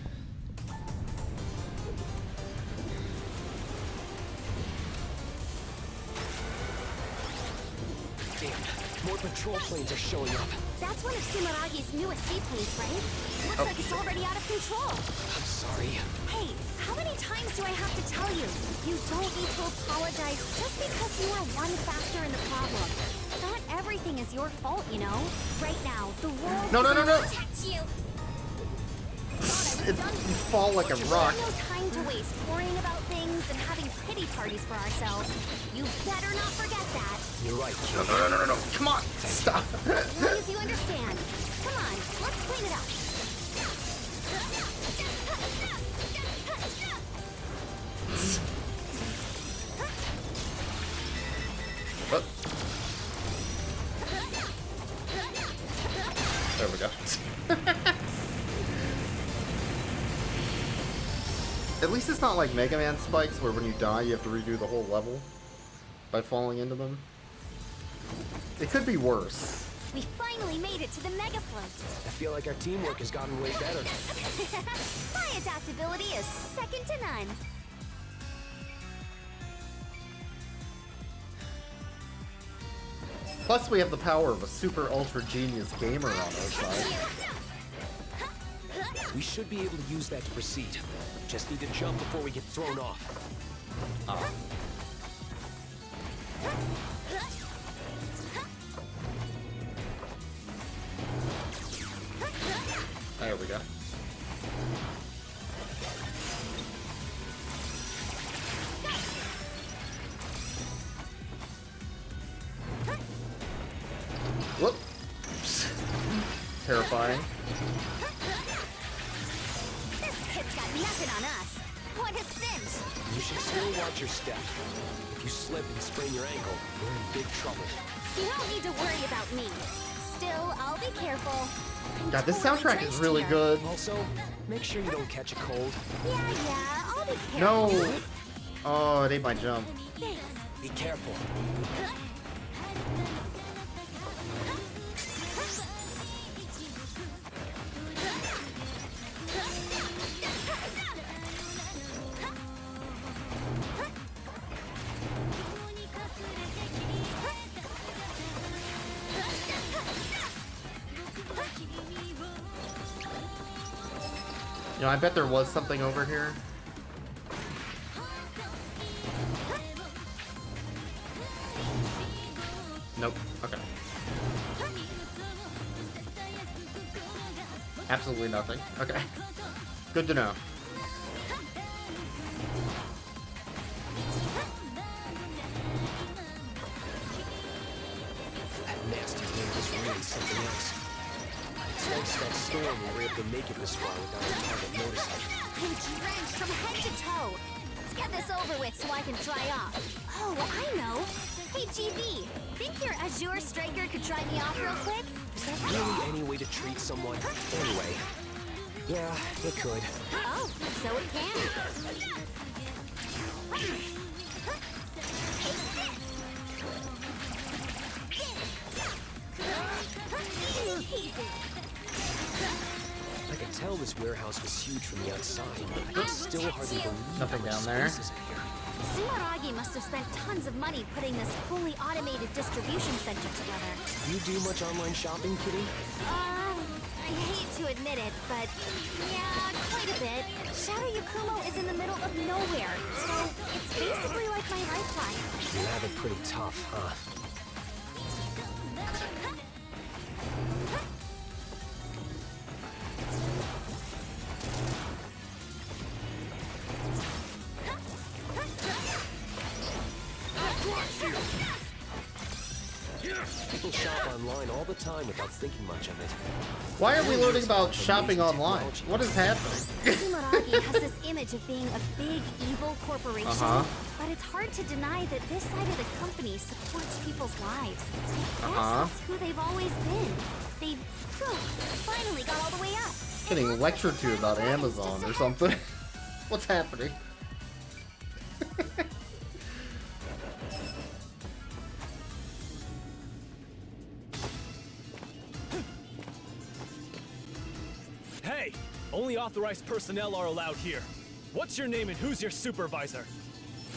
Damn, more patrol planes are showing up. That's one of Sumaragi's newest seaplanes, right? Looks like it's already out of control. I'm sorry. Hey, how many times do I have to tell you? You don't need to apologize just because you are one factor in the problem. Not everything is your fault, you know? Right now, the world No, no, no, no! protects you. You fall like a rock. There's no time to waste worrying about things and having pity parties for ourselves. You better not forget that. You're right, No, kid. no, no, no, no. Come on! Stop! As long as you understand. Come on, let's clean it up. Oh. There we go. At least it's not like Mega Man spikes where when you die you have to redo the whole level by falling into them. It could be worse. We finally made it to the Mega Float. I feel like our teamwork has gotten way better. My adaptability is second to none. Plus we have the power of a super ultra genius gamer on our side. We should be able to use that to proceed. Just need to jump before we get thrown off. Ah. There we go. Whoops. Terrifying. This kid's got nothing on us. What a cinch! You should still watch your step. If you slip and sprain your ankle, you're in big trouble. You don't need to worry about me. Still, I'll be careful. God, this Totally soundtrack is drenched really here. good. Also, make sure you don't catch a cold. Yeah, I'll be careful. No! Oh, it ate my jump. Thanks. Be careful. You know, I bet there was something over here. Nope. Okay. Absolutely nothing. Okay. Good to know. That nasty wind is really something else. It's thanks to that storm we were able to make it this far without our target noticing. I'm drenched from head to toe. Let's get this over with so I can dry off. Oh, I know. Hey, GB, think your Azure striker could dry me off real quick? Is that really any way to treat someone? Anyway. Yeah, it could. Oh, so it can. I could tell this warehouse was huge from the outside, but I can still hardly believe Nothing how much down there. space is in here. Sumeragi must have spent tons of money putting this fully automated distribution center together. You do much online shopping, Kitty? I hate to admit it, but yeah, quite a bit. Shadow Yakumo is in the middle of nowhere, so it's basically like my lifeline. You have it pretty tough, huh? People shop online all the time without thinking much of it. Why are we learning about shopping online? What is happening? Sumeragi has this image of being a big, evil corporation, but it's hard to deny that this side of the company supports people's lives. I guess that's who they've always been. They finally got all the way up. Getting lectured to about Amazon or something. What's happening? Hey! Only authorized personnel are allowed here. What's your name and who's your supervisor?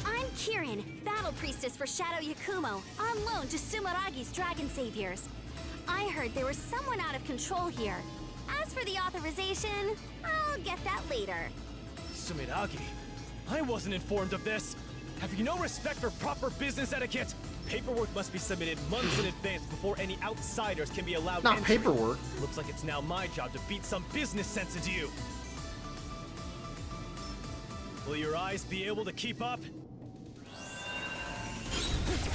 I'm Kirin, Battle Priestess for Shadow Yakumo, on loan to Sumeragi's Dragon Saviors. I heard there was someone out of control here. As for the authorization, I'll get that later. Sumeragi? I wasn't informed of this! Have you no respect for proper business etiquette? Paperwork must be submitted months in advance before any outsiders can be allowed Not entry. paperwork. Looks like it's now my job to beat some business sense into you. Will your eyes be able to keep up?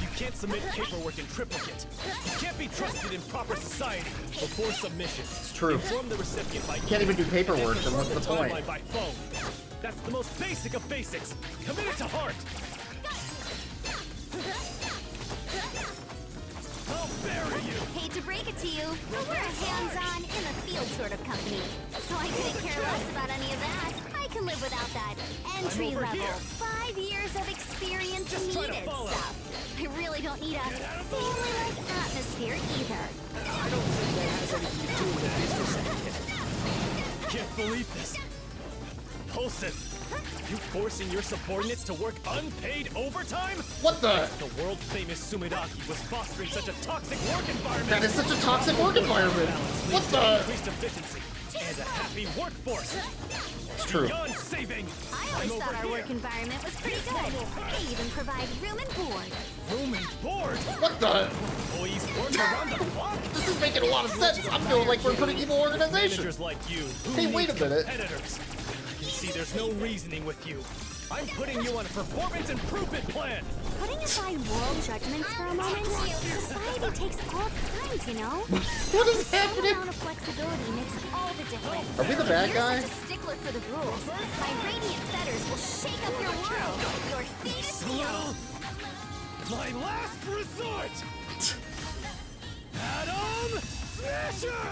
You can't submit paperwork in triplicate. You can't be trusted in proper society before submission. It's true. Inform the recipient by Can't even do paperwork, then what's the timeline point? by phone. That's the most basic of basics. Commit it to heart. I'll bury you. Hate to break it to you, but we're a hands-on, in-the-field sort of company. So I couldn't care less about any of that. I can live without that entry over level, here. 5 years of experience Just try to needed follow. stuff. I really don't need a family-like atmosphere either. I don't think that has anything to do with a business etiquette. Can't believe this. Pulsin, you forcing your subordinates to work unpaid overtime? What the? The world-famous Sumeragi was fostering such a toxic work environment. That is such a toxic work environment. What the? Increased efficiency and a happy workforce. It's true. Beyond saving. I always I'm thought over our work here. environment was pretty good. They even provide room and board. Room and board. What the? Employees work around the clock. This is making a lot of sense. I'm feeling like we're a pretty evil organization. Managers like you. Who Hey, wait needs a minute. Competitors. I can see there's no reasoning with you. I'm putting you on a performance improvement plan! Putting aside moral judgments for a moment, society takes all kinds, you know? What is Some happening? amount of flexibility makes all the difference. Are we the bad You're guy? such a stickler for the rules. My radiant fetters will shake up your world. Your fate is sealed. My last resort! Atom Smasher!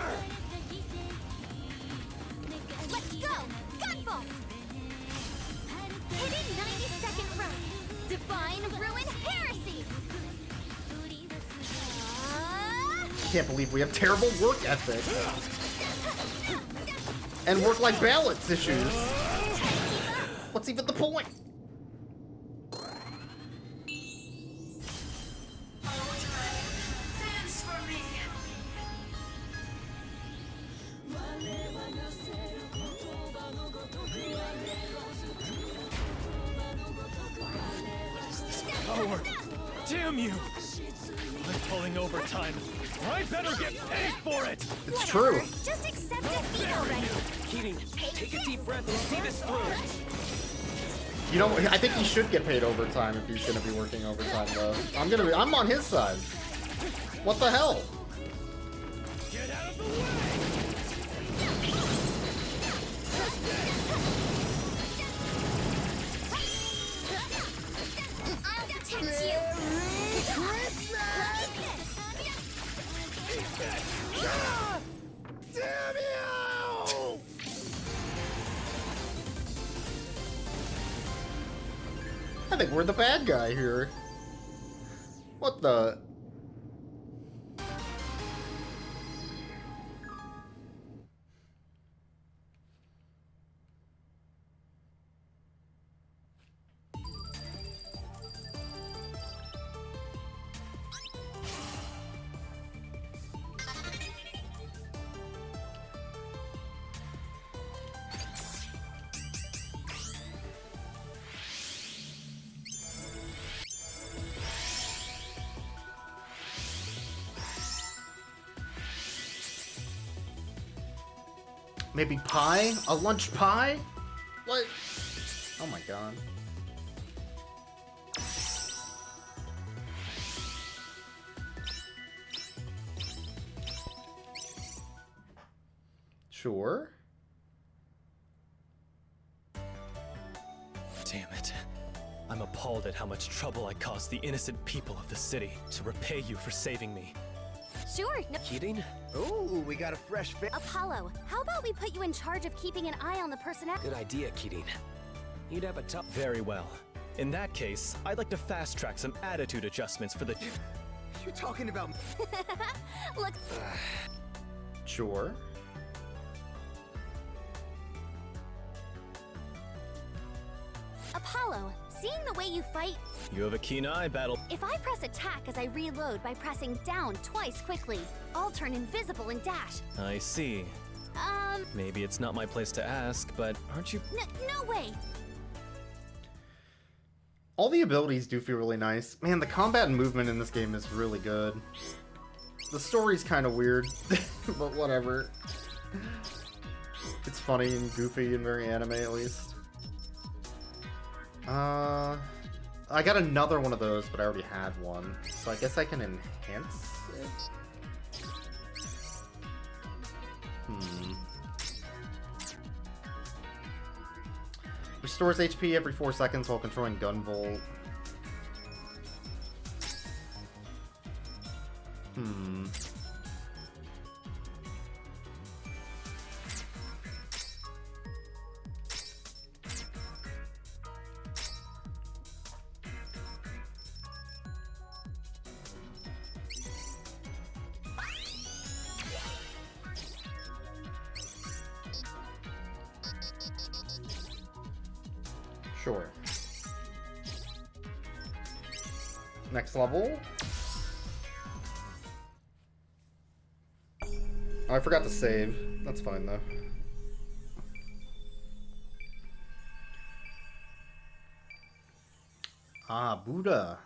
Let's go! Gunvolt! Hidden 90-second run. Divine Ruin Heresy! I can't believe we have terrible work ethic. And work-life balance issues. What's even the point? Power! Damn you! I'm pulling overtime. I better get paid for it! It's true. Just accept defeat already. Keating, take a deep breath and see this through. You know, I think he should get paid overtime if he's gonna be working overtime, though. I'm on his side. What the hell? Get out of the way! I'll protect you. Damn you! I think we're the bad guy here. What the? Maybe pie? A lunch pie? What? Oh my god. Sure. Damn it. I'm appalled at how much trouble I caused the innocent people of the city. To repay you for saving me, Sure. No. Keating? Ooh, we got a fresh fit. Apollo, how about we put you in charge of keeping an eye on the personnel? Good idea, Keating. You'd have a tough... very well. In that case, I'd like to fast-track some attitude adjustments for the... You talking about? Look, Sure. Apollo, seeing the way you fight, You have a keen eye, Battle. if I press attack as I reload by pressing down twice quickly, I'll turn invisible and dash. I see. Maybe it's not my place to ask, but aren't you... No way. All the abilities do feel really nice. Man, the combat and movement in this game is really good. The story's kind of weird, but whatever. It's funny and goofy and very anime, at least. I got another one of those, but I already had one. So I guess I can enhance it? Restores HP every 4 seconds while controlling Gunvolt. Sure. Next level. Oh, I forgot to save. That's fine though. Ah, Buddha.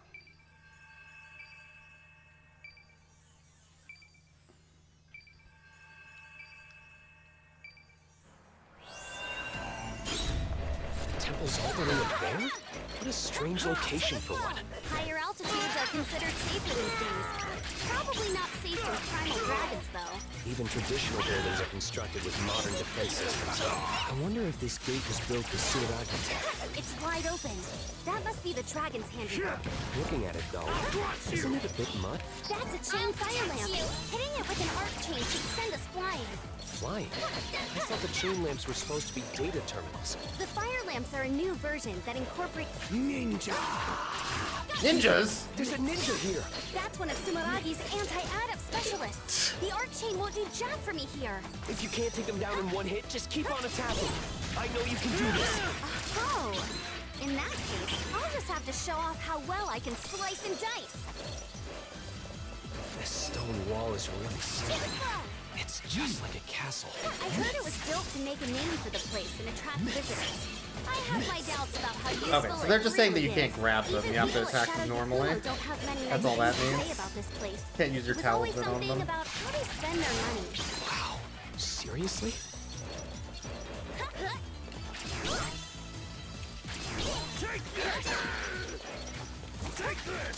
temple's all the way up there? What a strange location for one. Higher altitudes are considered safer these days. Probably not safe from primal dragons, though. Even traditional buildings are constructed with modern defense systems. I wonder if this gate was built with Tsuragi tech. It's wide open. That must be the dragon's handiwork. Looking at it though, isn't it a bit mud? That's a chain fire lamp. Hitting it with an arc chain should send us flying. Flying? I thought the chain lamps were supposed to be data terminals. The fire lamps are a new version that incorporate Ninja! Ninjas? There's a ninja here! That's one of Sumaragi's anti-adept specialists. The arc chain won't do jack for me here. If you can't take him down in one hit, just keep on attacking. I know you can do this. Oh, in that case, I'll just have to show off how well I can slice and dice. This stone wall is really solid. It's just like a castle. I heard it was built to make a name for the place and attract visitors. I have my doubts about how useful Okay, so they're just saying that you really can't grab them. You have to attack them normally. That's all that means. Can't use your talisman on them. About how they spend their money. Wow. Seriously? Take this! Take this!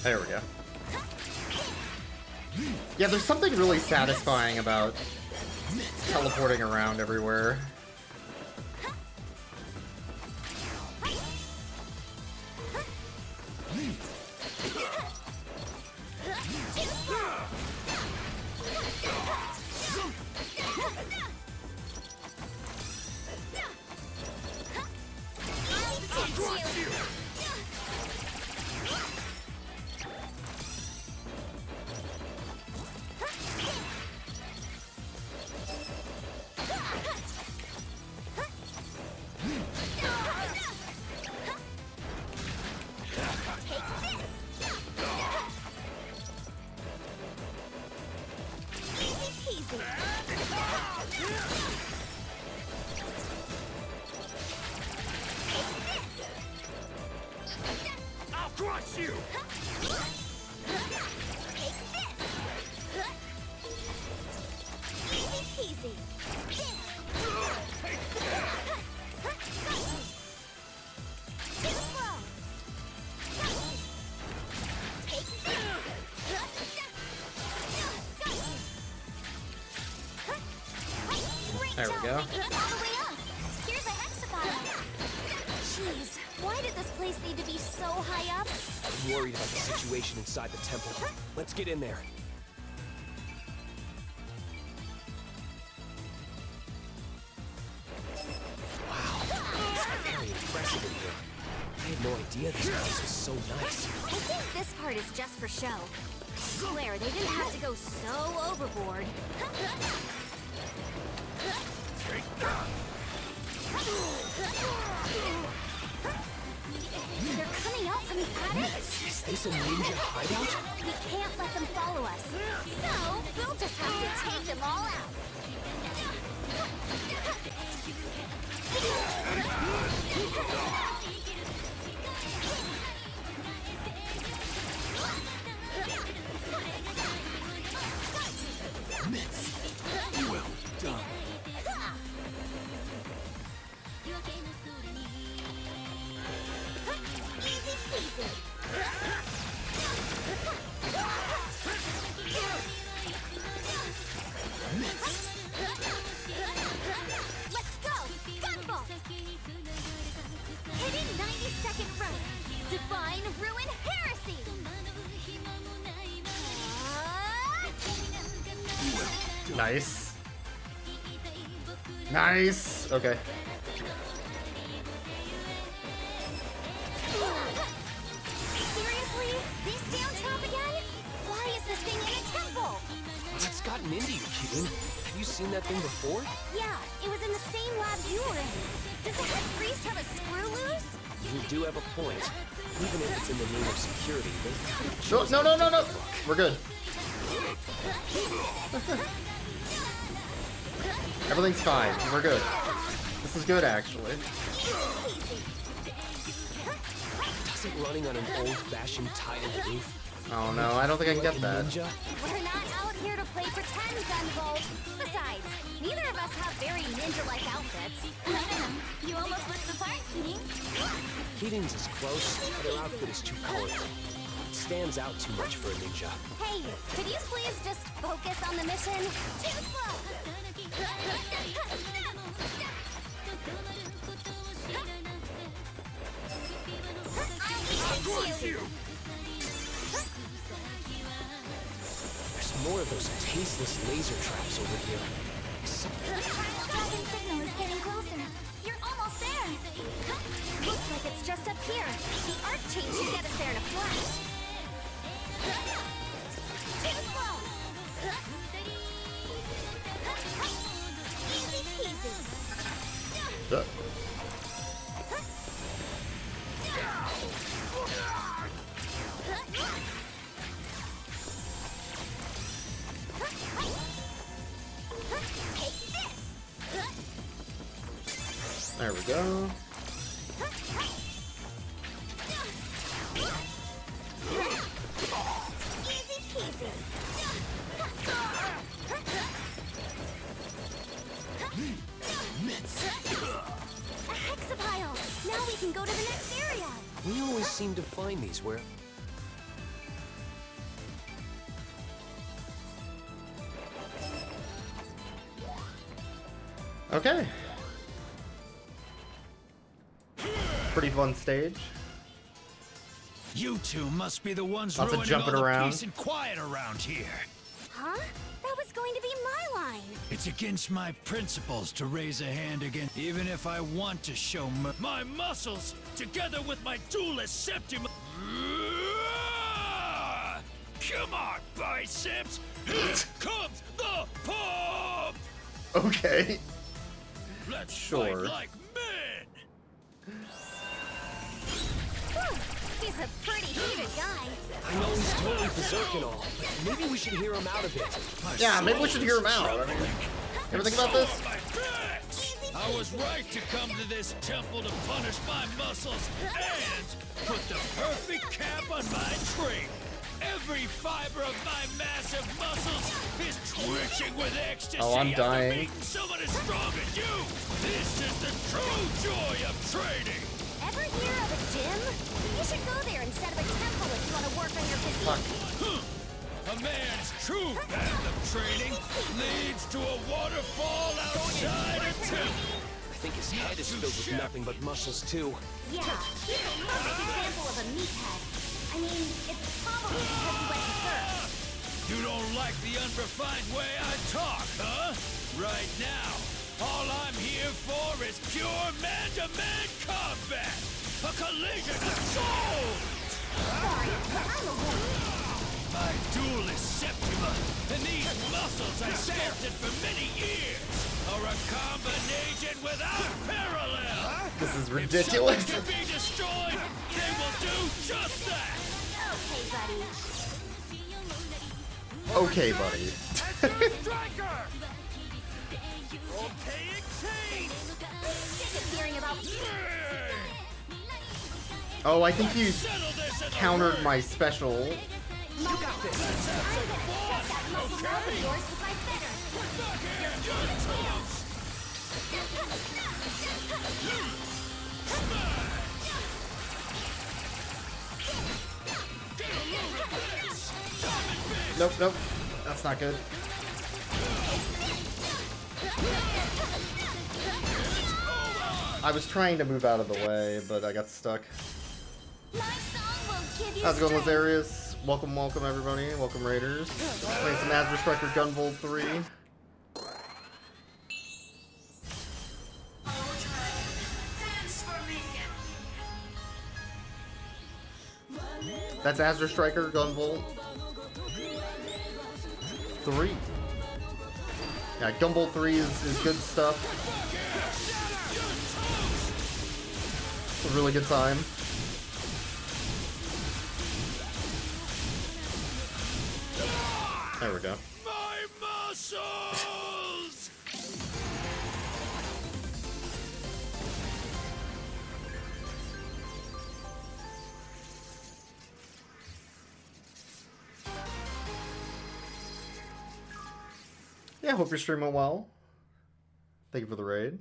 There we go. Yeah, there's something really satisfying about teleporting around everywhere. I'll crush you! There we go. All the way up. Here's a hexagon. Jeez, why did this place need to be so high up? I'm worried about the situation inside the temple. Let's get in there. Wow, it's very impressive in here. I had no idea this place was so nice. I think this part is just for show. I swear they didn't have to go so overboard. They're coming out from the attic. Is this a ninja hideout? We can't let them follow us. So, we'll just have to take them all out. Well done. Easy peasy. Let's go! Gunvolt! Hitting 90-second run. Divine Ruin Heresy! Nice. Nice. Okay. Seriously? This damn trap again? Why is this thing in a temple? It's gotten into you, Keaton. Have you seen that thing before? Yeah, it was in the same lab you were in. Does the head priest have a screw loose? You do have a point. Even if it's in the name of security, they... No. We're good. Everything's fine. We're good. This is good, actually. Doesn't running on an old-fashioned tiled roof... Oh no, I don't think I can get that. Ninja? We're not out here to play pretend, Gunvolt. Besides, neither of us have very ninja-like outfits. You almost looked the part, Keating. Keating's is close, but her outfit is too colorful. It stands out too much for a ninja. Hey, could you please just focus on the mission? Too slow! I'll get you! There's more of those tasteless laser traps over here. Dragon signal is getting closer. You're almost there. Looks like it's just up here. The arc chain should get us there in a flash. Too slow! Easy peasy. Take this! There we go. Easy peasy. A hexapile! Now we can go to the next area! We always seem to find these where... Okay. Pretty fun stage. You two must be the ones Lots of ruining jumping all the around. peace and quiet around here. Huh? That was going to be my line. It's against my principles to raise a hand against, even if I want to show my muscles together with my duelist septum. Come on, biceps! Here comes the pump! Okay. Let's Sure. fight like men! Whew, he's a pretty heated guy. I know he's totally berserk and all, but maybe we should hear him out a bit. Yeah, maybe we should hear him out. I mean, ever think about this? I was right to come to this temple to punish my muscles and put the perfect cap on my tree. Every fiber of my massive muscles is twitching with ecstasy. Oh, I'm after dying. meeting someone as strong as you. This is the true joy of training. Ever hear of a gym? You should go there instead of a temple if you want to work on your physique. A man's true path of training leads to a waterfall outside a temple. I think his head is filled with nothing but muscles, too. Yeah, he's a perfect example of a meathead. I mean, it's probably because he went to surf. You don't like the unrefined way I talk, huh? Right now, all I'm here for is pure man-to-man combat! A collision of souls! Sorry, but I'm a woman. My duelist Septima and these muscles I sculpted for many years are a combination without parallel! This is If ridiculous. something can be destroyed, they will do just that! Okay, buddy. Okay, buddy. Striker! Okay, Sick of hearing about... Oh, I think you countered my special. You got this. I'm gonna set that muscle mouth of yours with my Nope, nope. That's not good. I was trying to move out of the way, but I got stuck. My song will give you How's it going, strength. Lazarius? Welcome, welcome, everybody. Welcome, Raiders. Playing some Azure Striker Gunvolt 3. That's Azure Striker Gunvolt 3. Yeah, Gunvolt 3 is good stuff. It's a really good time. There we go. My muscles! Yeah, hope you're streaming well. Thank you for the raid.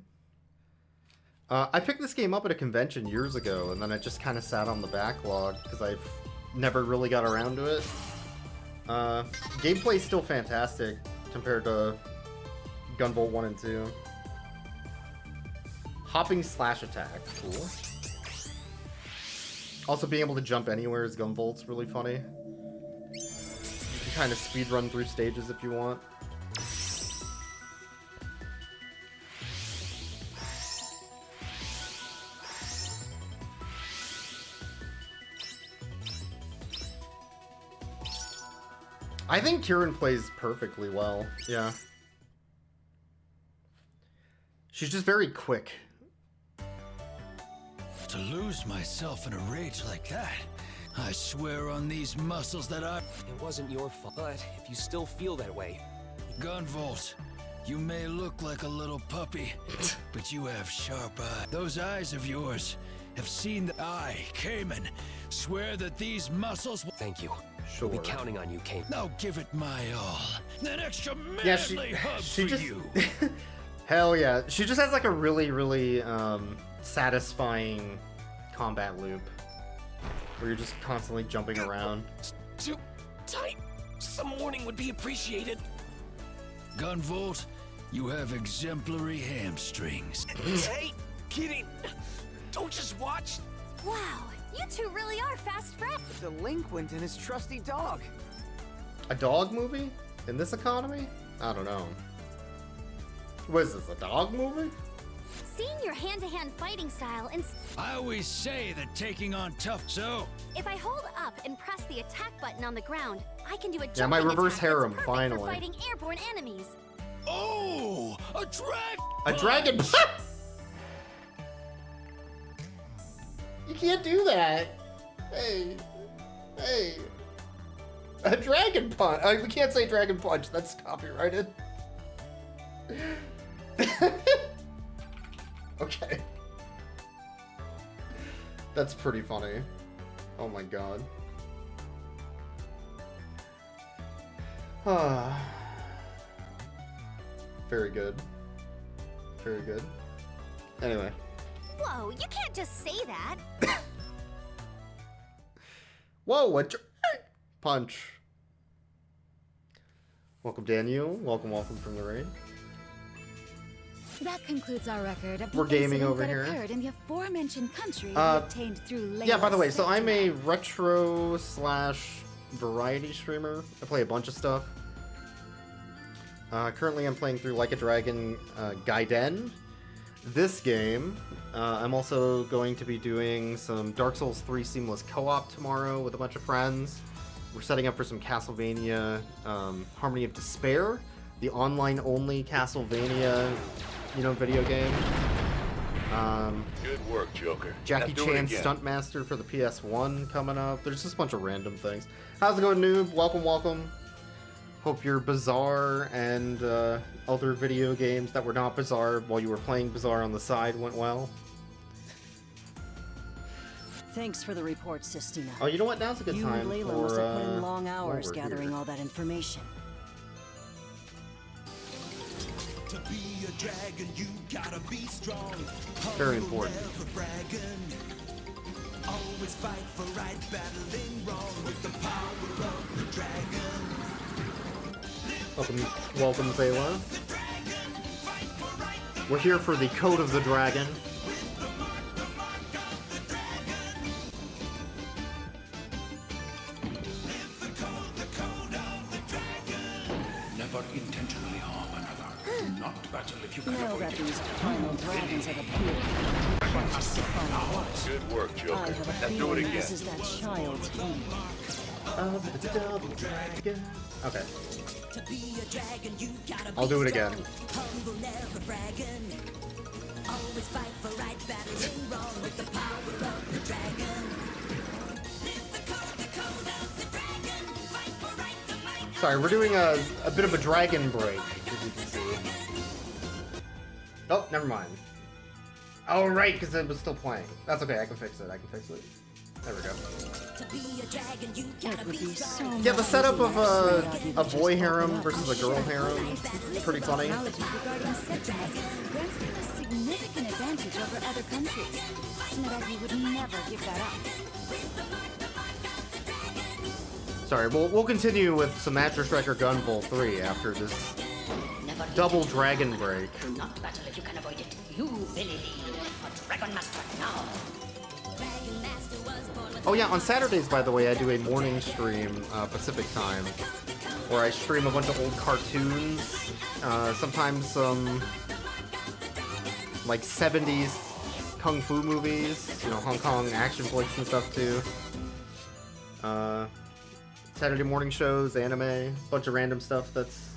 I picked this game up at a convention years ago, and then it just kind of sat on the backlog because I've never really got around to it. Gameplay's still fantastic compared to Gunvolt 1 and 2. Hopping slash attack, cool. Also, being able to jump anywhere as Gunvolt's really funny. You can kind of speedrun through stages if you want. I think Kieran plays perfectly well, yeah. She's just very quick. To lose myself in a rage like that, I swear on these muscles that I... It wasn't your fault, but if you still feel that way... Gunvolt, you may look like a little puppy, but you have sharp eyes. Those eyes of yours have seen that I, Cayman, swear that these muscles... Thank you. Sure. We'll be counting on you, Cayman. Now give it my all. An extra manly Yeah, hug she for just... you. Hell yeah. She just has like a really, really satisfying combat loop. Where you're just constantly jumping around. Too tight. Some warning would be appreciated. Gunvolt, you have exemplary hamstrings. Hey, kidding. Don't just watch. Wow, you two really are fast friends. Delinquent and his trusty dog. A dog movie? In this economy? I don't know. What is this, a dog movie? Seeing your hand-to-hand fighting style and... I always say that taking on tough... So, If I hold up and press the attack button on the ground, I can do a Yeah, my jumping reverse attack that's harem, perfect finally. for fighting airborne enemies. oh, a drag... A dragon... You can't do that! Hey. Hey. A dragon punch! We can't say dragon punch, that's copyrighted. Okay. That's pretty funny. Oh my god. Very good. Very good. Anyway. Whoa, you can't just say that. Whoa, a punch. Welcome, Daniel. Welcome from the raid. That concludes our record of the We're gaming incident over that here. occurred in the aforementioned country we Uh, obtained through Yeah, by the way, Layla's so I'm a sector. retro / variety streamer. I play a bunch of stuff. Currently I'm playing through Like a Dragon Gaiden. This game, I'm also going to be doing some Dark Souls 3 Seamless Co-op tomorrow with a bunch of friends. We're setting up for some Castlevania Harmony of Despair, the online-only Castlevania, video game. Good work, Joker. Jackie Now do it Chan again. Stuntmaster for the PS1 coming up. There's just a bunch of random things. How's it going, noob? Welcome. Hope your Bizarre and other video games that were not Bizarre while you were playing Bizarre on the side went well. Thanks for the report, Sistina. Oh, you know what? Now's a good You time and Layla for, must have put in long while hours we're gathering here. all that information. To be a dragon, you gotta be strong. Very important. Never bragging. Always fight for right, battling wrong with the power of the dragon. Welcome, Zayla. We're here for the Code of the Dragon. Never intentionally harm another. Do not battle if you can Now avoid that it. these primal dragons have appeared, what to sit on what? Good work, I Joker. have a Now do it feeling again. this is that child's game. Of the double dragon. Okay. To be a dragon, you gotta I'll be do it again. strong, humble, never bragging. Always fight for right, battling wrong with the power of the dragon. Live the code of the dragon. Fight for right, the might Sorry, we're doing a bit of a dragon break, as you can see. Oh, never mind. Oh, right, because it was still playing. That's okay, I can fix it. There we go. Yeah, the setup of a boy harem versus a girl harem is pretty funny. Significant advantage over other countries. Sumeragi would never give that up. Sorry, we'll continue with some Master Striker Gunvolt 3 after this double dragon break. Do not battle if you can avoid it. You, Billy Lee, a Dragon Master now. Oh yeah, on Saturdays, by the way, I do a morning stream, Pacific time, where I stream a bunch of old cartoons, sometimes some, like, 70s kung fu movies, you know, Hong Kong action flicks and stuff, too. Saturday morning shows, anime, bunch of random stuff that's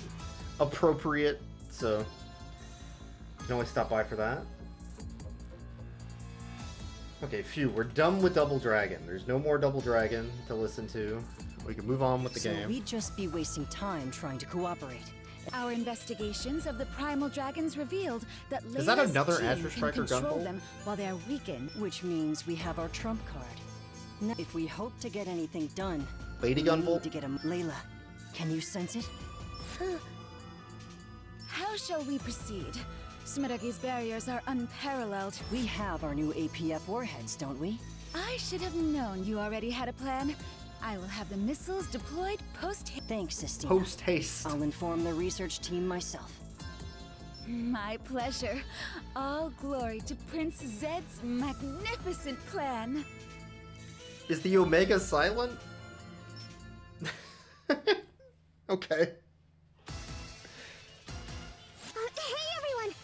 appropriate, so you can always stop by for that. Okay, phew, we're done with Double Dragon. There's no more Double Dragon to listen to. We can move on with the game. So we'd just be wasting time trying to cooperate. Our investigations of the primal dragons revealed that Is that another Azure Striker control Gunvolt? them while they're weakened. Which means we have our trump card. Now, if we hope to get anything done, Lady we Gunvolt? need to get him. Layla, can you sense it? How shall we proceed? Sumeragi's barriers are unparalleled. We have our new APF warheads, don't we? I should have known you already had a plan. I will have the missiles deployed post-haste. Thanks, Sistina. Post-haste. I'll inform the research team myself. My pleasure. All glory to Prince Zed's magnificent plan. Is the Omega silent? Okay. Hey everyone!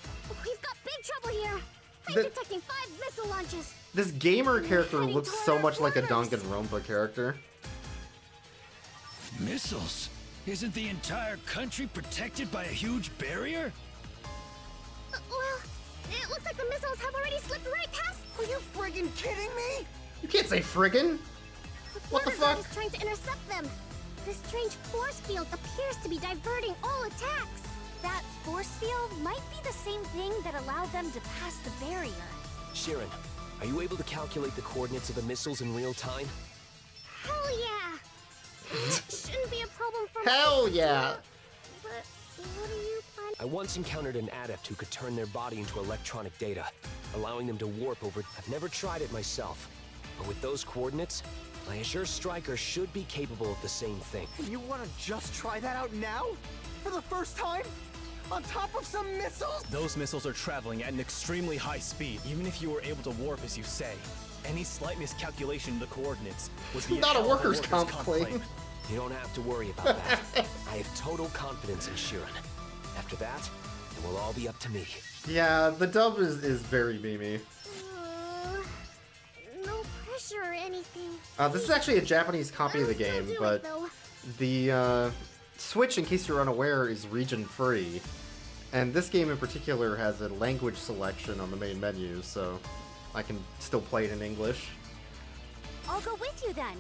We've got big trouble here! I'm The- detecting 5 missile launches! This gamer character looks so much like a Danganronpa character. Missiles? Isn't the entire country protected by a huge barrier? Well, it looks like the missiles have already slipped right past. Are you friggin' kidding me? You can't say friggin'! What the fuck? Is trying to intercept them. This strange force field appears to be diverting all attacks. That force field might be the same thing that allowed them to pass the barrier. Sharon, are you able to calculate the coordinates of the missiles in real time? Hell yeah! That shouldn't be a problem for Hell me to yeah! do. But what are you planning? I once encountered an adept who could turn their body into electronic data, allowing them to warp over. I've never tried it myself, but with those coordinates, my Azure Striker should be capable of the same thing. You wanna just try that out now? For the first time? On top of some missiles? Those missiles are traveling at an extremely high speed. Even if you were able to warp, as you say, any slight miscalculation of the coordinates would be Not a hell of workers' comp claim. You don't have to worry about that. I have total confidence in Sharon. After that, it will all be up to me. Yeah, the dub is very memey. No pressure or anything. This is actually a Japanese copy of the game, do it, but though. the Switch, in case you're unaware, is region-free. And this game in particular has a language selection on the main menu, so I can still play it in English. I'll go with you then.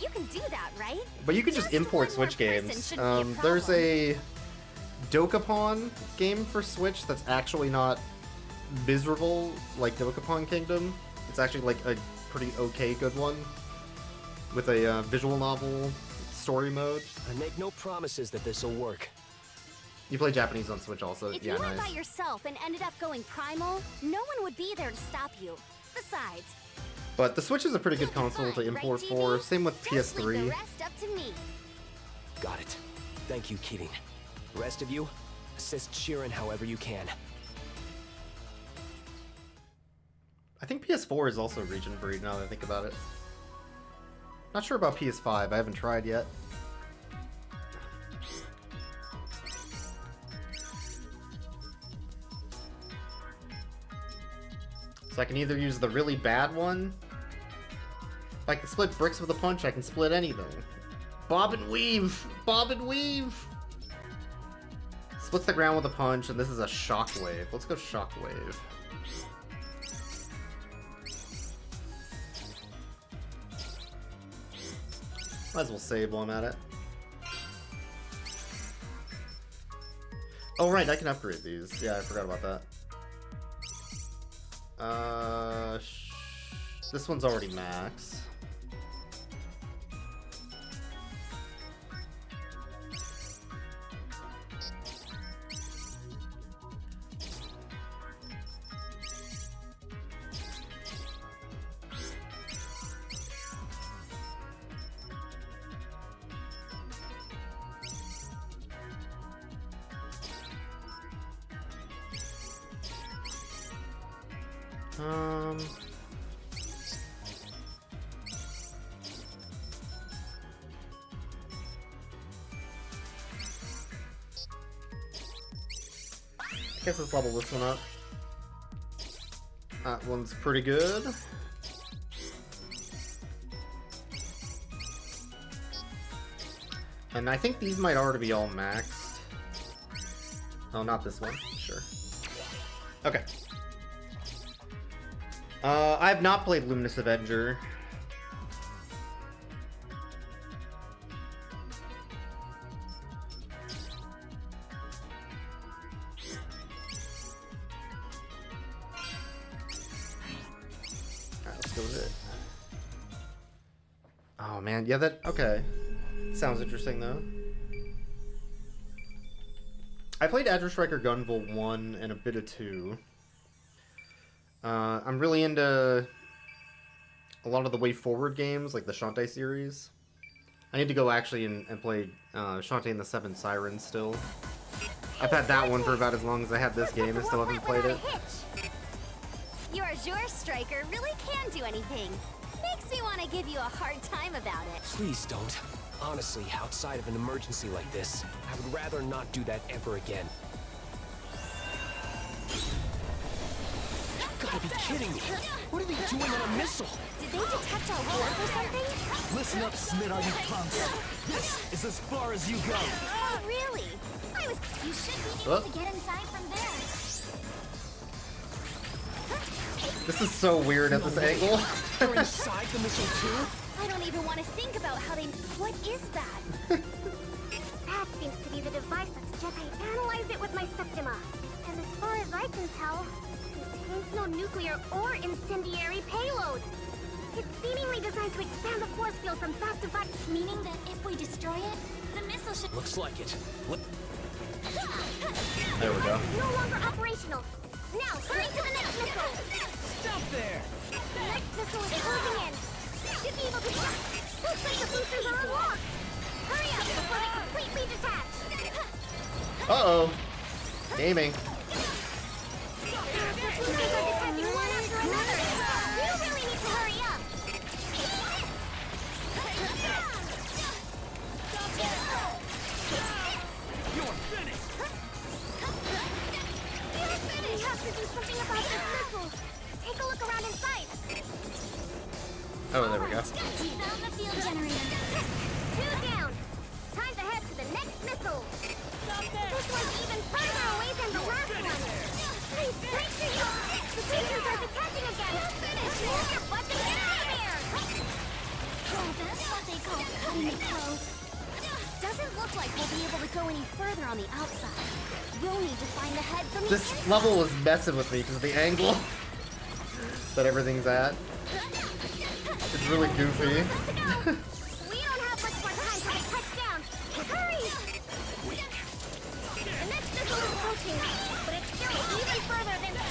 You can do that, right? But you can just import one more Switch person games. shouldn't be a There's problem. a Dokapon game for Switch that's actually not miserable like Dokapon Kingdom. It's actually like a pretty okay good one with a visual novel story mode. I make no promises that this will work. You play Japanese on Switch also. If Yeah, you went nice. by yourself and ended up going primal, no one would be there to stop you. Besides, But the Switch is a pretty good console to fine, import right, for. GB? Same with just leave the PS3. rest up to me. Got it. Thank you, Keating. The rest of you, assist Sharon however you can. I think PS4 is also region free now that I think about it. Not sure about PS5. I haven't tried yet. So I can either use the really bad one. If I can split bricks with a punch, I can split anything. Bob and weave! Bob and weave! Splits the ground with a punch, and this is a shockwave. Let's go shockwave. Might as well save while I'm at it. Oh right, I can upgrade these. Yeah, I forgot about that. This one's already max. I guess let's level this one up. That one's pretty good. And I think these might already be all maxed. Oh, not this one. Sure. Okay. I have not played Luminous Avenger. Alright, let's go with it. Oh man, yeah, that, okay. Sounds interesting though. I played Azure Striker Gunvolt 1 and a bit of 2. I'm really into a lot of the Way Forward games, like the Shantae series. I need to go actually and play Shantae and the Seven Sirens still. I've had that one for about as long as I had this game and still haven't played it. Your Azure Striker really can do anything. Makes me want to give you a hard time about it. Please don't. Honestly, outside of an emergency like this, I would rather not do that ever again. You gotta be kidding me! What are they doing on a missile? Did they detect our warp or something? Listen up, Smith, you punks. This is as far as you go. Oh, really? You should be able to get inside from there. This is so weird at this angle. You're inside the missile too? I don't even want to think about how they... What is that? That seems to be the device that's just... I analyzed it with my Septima. And as far as I can tell, it contains no nuclear or incendiary payload. It's seemingly designed to expand the force field from fast to fast, Meaning that if we destroy it, the missile should... Looks like it. What? There we go. no longer operational. Now, hurry to the next missile! Stop there! The next missile is closing in. Should be able to... Looks like the boosters are unlocked! Hurry up before they completely detach! Uh-oh. Gaming. The boosters are detaching one after another! You really need to hurry up! You're finished! We have to do something about this missile! Take a look around inside! Oh, there we go. We found the field generator. 2 down! Time to head to the next missile! This one's even further away than the last one! Please, break through you! The boosters are detaching again! Move your butt and get out of here! Oh, that's what they call cutting it close. Doesn't look like we'll be able to go any further on the outside. We'll need to find the head from the This inside. level is messing with me because the angle that everything's at. It's really goofy. We don't have much more time till they touch down! Hurry! The next missile is approaching, but it's still even further than... The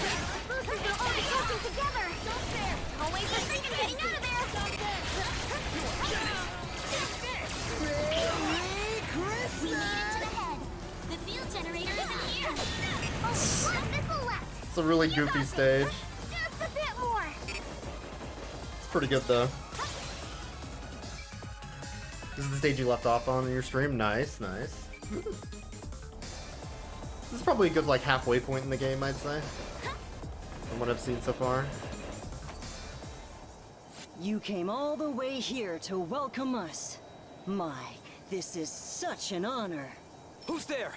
boosters are all approaching together! No way for freaking getting out of there! We made it to the head. The field generator isn't here. Oh, one missile left! It's a really goofy stage. Just a bit more! It's pretty good though. This is the stage you left off on in your stream. Nice, nice. This is probably a good like halfway point in the game, I'd say. From what I've seen so far. You came all the way here to welcome us. My, this is such an honor. Who's there?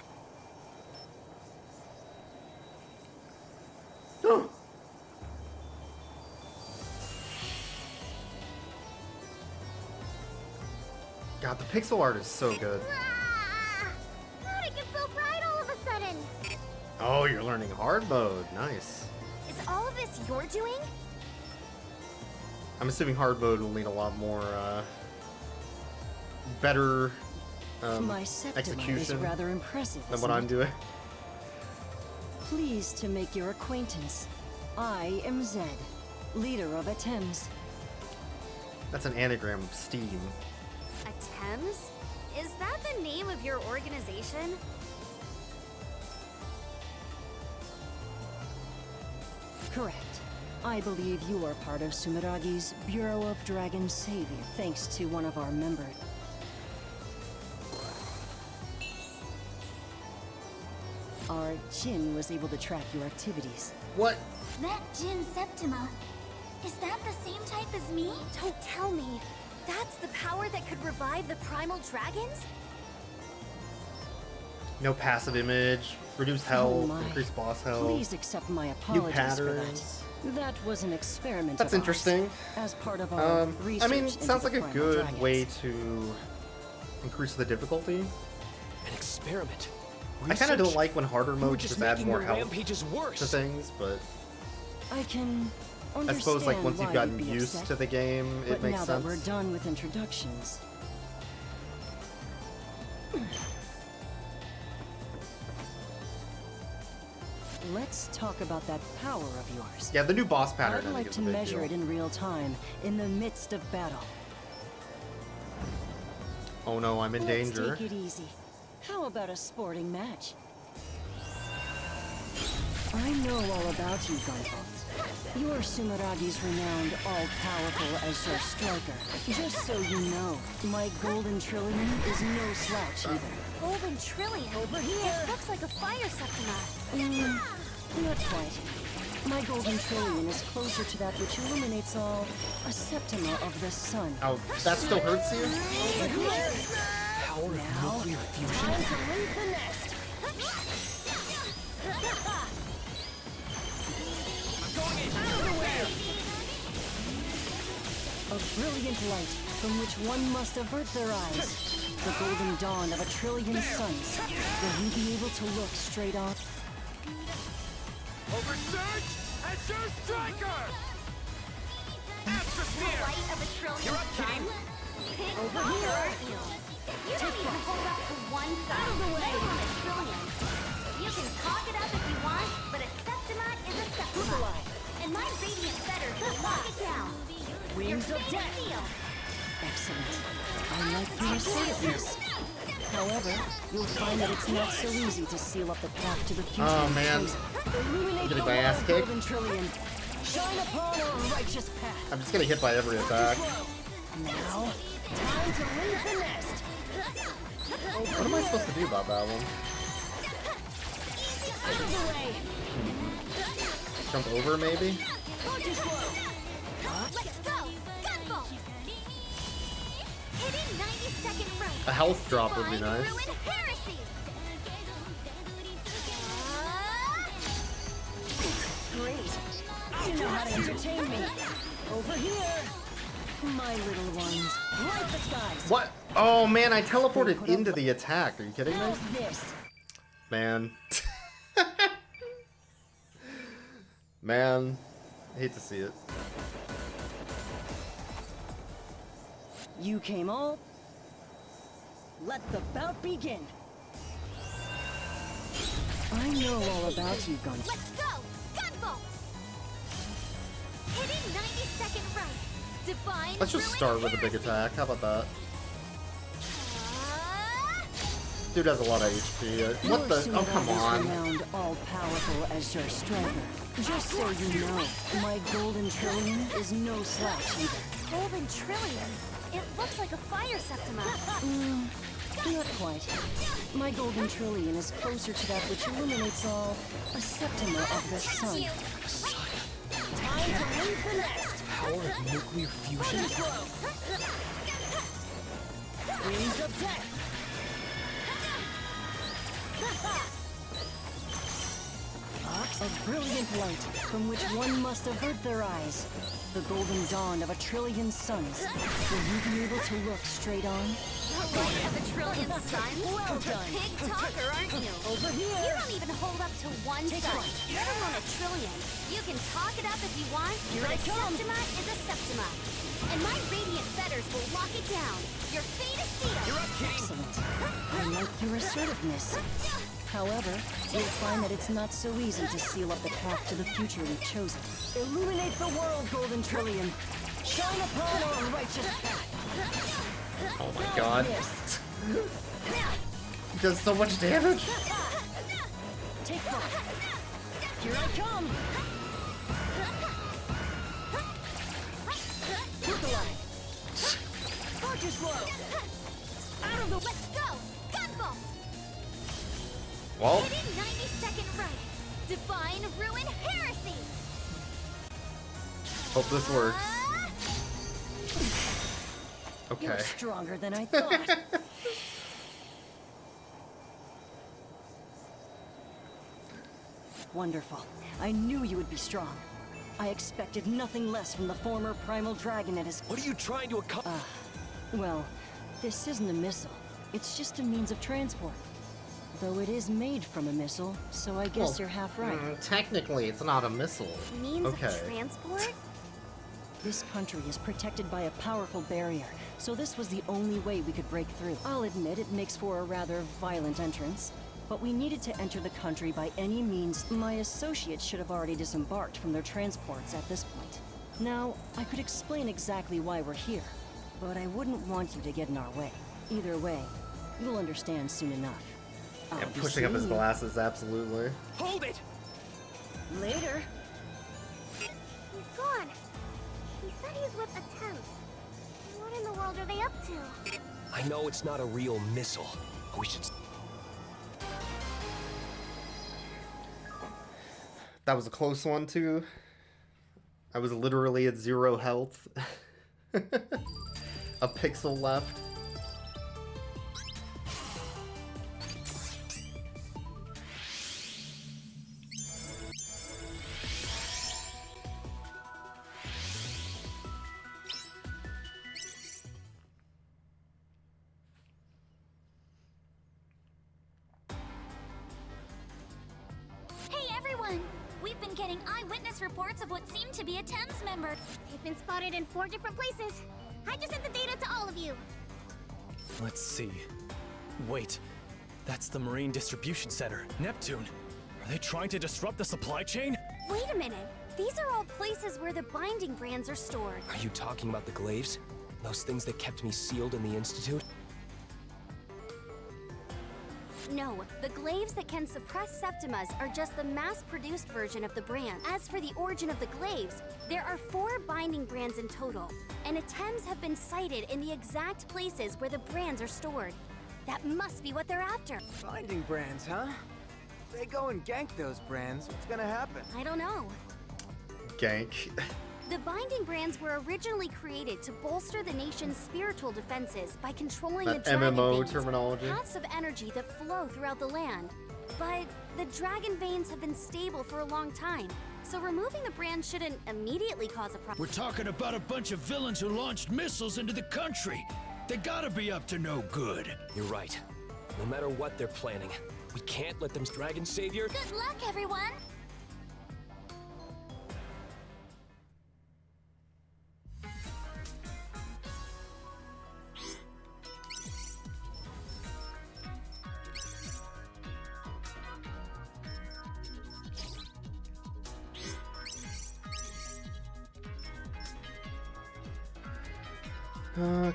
God, the pixel art is so good. Ah! How'd it get so bright all of a sudden? Oh, you're learning hard mode. Nice. Is all of this your doing? I'm assuming hard mode will need a lot more, better My Septima is execution rather impressive, than isn't what I'm it? doing. Pleased to make your acquaintance. I am Zed, leader of Atems. That's an anagram of Steam. Atems? Is that the name of your organization? Correct. I believe you are part of Sumeragi's Bureau of Dragon Savior, thanks to one of our members. Our Jin was able to track your activities. What? That Jin Septima, is that the same type as me? Don't tell me. That's the power that could revive the primal dragons? No passive image, reduced Oh health, my. increased boss health. Please accept my New apologies for that. patterns. That was an experiment. That's of ours, interesting. as part of our research. I mean, into sounds the like a primal good dragons. way to increase the difficulty. An experiment. I kind of don't Research? like when harder We were modes just add making more your health rampages worse. to things, but I can I understand suppose like once why you've gotten you'd be used upset, to the game, but it makes now sense. that we're done with introductions, let's talk about that power of yours. Yeah, the new boss pattern I'd I like think is to a big measure deal. it in real time, in the midst of battle. Oh no, I'm in Let's danger. take it easy. How about a sporting match? I know all about you, Gunvolt. You're Sumeragi's renowned all-powerful Azure striker. Just so you know, my golden trillion is no slouch either. Golden Trillion? Over here! It looks like a fire septima. Not quite. My golden trillion is closer to that which illuminates all, a septima of the sun. Oh, that still hurts you? Over here! Power of Now, nuclear fusion? time to leave the nest! A brilliant light from which one must avert their eyes. The golden dawn of a trillion suns. Will you be able to look straight on? Oversurge! Azure Striker! The light of a trillion sun? Over here! Aren't you? You don't even hold up to one sun. Let alone a trillion. You can talk it up if you want, but a septima is a septima. And my radiant better to lock it down. Wings of death! Excellent. I like your assertiveness. However, you'll find that it's not so easy to seal up the path to the future. Oh, man. Illuminate Getting the my ass world, kicked. golden trillion. Shine upon our righteous path. I'm just getting hit by every attack. Now, time to leave the nest. What am I supposed to do about that one? Out of the way. Jump over, maybe? Focus slow. Let's go! Gunvolt! Hitting 90-second run. A health drop would be Find nice. Ruin Heresy. Great. You know how to entertain me. Over here. My little ones. Light the skies. What? Oh man, I teleported into the attack. Are you kidding me? How's this? Man. Man. I hate to see it. You came all. Let the bout begin. I know all about you, Gunvolt. Let's go! Gunvolt! Hitting 90-second run. Divine Let's just Ruin start with a big Heresy. attack. How about that? Dude has a lot of HP. What the? Oh, come on. Renowned all-powerful Azure striker. Just so you know, my golden trillion is no slouch either. Golden Trillion? It looks like a fire septima. Not quite. My golden trillion is closer to that which illuminates all, a septima of the sun. Time to leave the nest. Power of nuclear fusion? Wings of death. A of brilliant light from which one must avert their eyes. The golden dawn of a trillion suns. Will you be able to look straight on? Light of a trillion suns? Well done. Big talker, aren't you? Over here. You don't even hold up to one Take sun, flight. let alone a trillion. You can talk it up if you want, Here but I a come. septima is a septima. And my radiant fetters will lock it down. Your fate is sealed. You're up, Kitty! Excellent. I like your assertiveness. However, you'll find that it's not so easy to seal up the path to the future we've chosen. Illuminate the world, Golden Trillion. Shine upon our righteous path. Oh my god. Missed. He does so much damage. Take flight. Here I come. Look alive. Focus slow. Out of the let's go! Gunvolt! Well, Hitting 90-second right. Divine Ruin Heresy! hope this works. You're Okay. stronger than I thought. Wonderful. I knew you would be strong. I expected nothing less from the former primal dragon at his... What are you trying to accomplish? Well, this isn't a missile. It's just a means of transport. Though it is made from a missile, so I guess Well, you're half right. Technically, it's not a missile. Means Okay. of transport? This country is protected by a powerful barrier, so this was the only way we could break through. I'll admit it makes for a rather violent entrance, but we needed to enter the country by any means. My associates should have already disembarked from their transports at this point. Now, I could explain exactly why we're here, but I wouldn't want you to get in our way. Either way, you'll understand soon enough. Yeah, I'll be pushing up his seeing you. glasses, absolutely. Hold it! Later. He's gone. He said he's with attempts. What in the world are they up to? I know it's not a real missile. We should... That was a close one, too. I was literally at 0 health. A pixel left. Hey everyone! We've been getting eyewitness reports of what seem to be a Thames member. They've been spotted in 4 different places. I just sent the data to all of you. Let's see. Wait, that's the Marine Distribution Center, Neptune. Are they trying to disrupt the supply chain? Wait a minute. These are all places where the binding brands are stored. Are you talking about the glaives? Those things that kept me sealed in the Institute? No, the glaives that can suppress septimas are just the mass-produced version of the brand. As for the origin of the glaives, there are 4 binding brands in total, and attempts have been cited in the exact places where the brands are stored. That must be what they're after. Binding brands, huh? If they go and gank those brands, what's gonna happen? I don't know. Gank. The binding brands were originally created to bolster the nation's spiritual defenses by controlling That the dragon MMO veins, terminology. paths of energy that flow throughout the land. But the dragon veins have been stable for a long time, so removing the brand shouldn't immediately cause a problem. We're talking about a bunch of villains who launched missiles into the country. They gotta be up to no good. You're right. No matter what they're planning, we can't let them dragon savior. Good luck, everyone!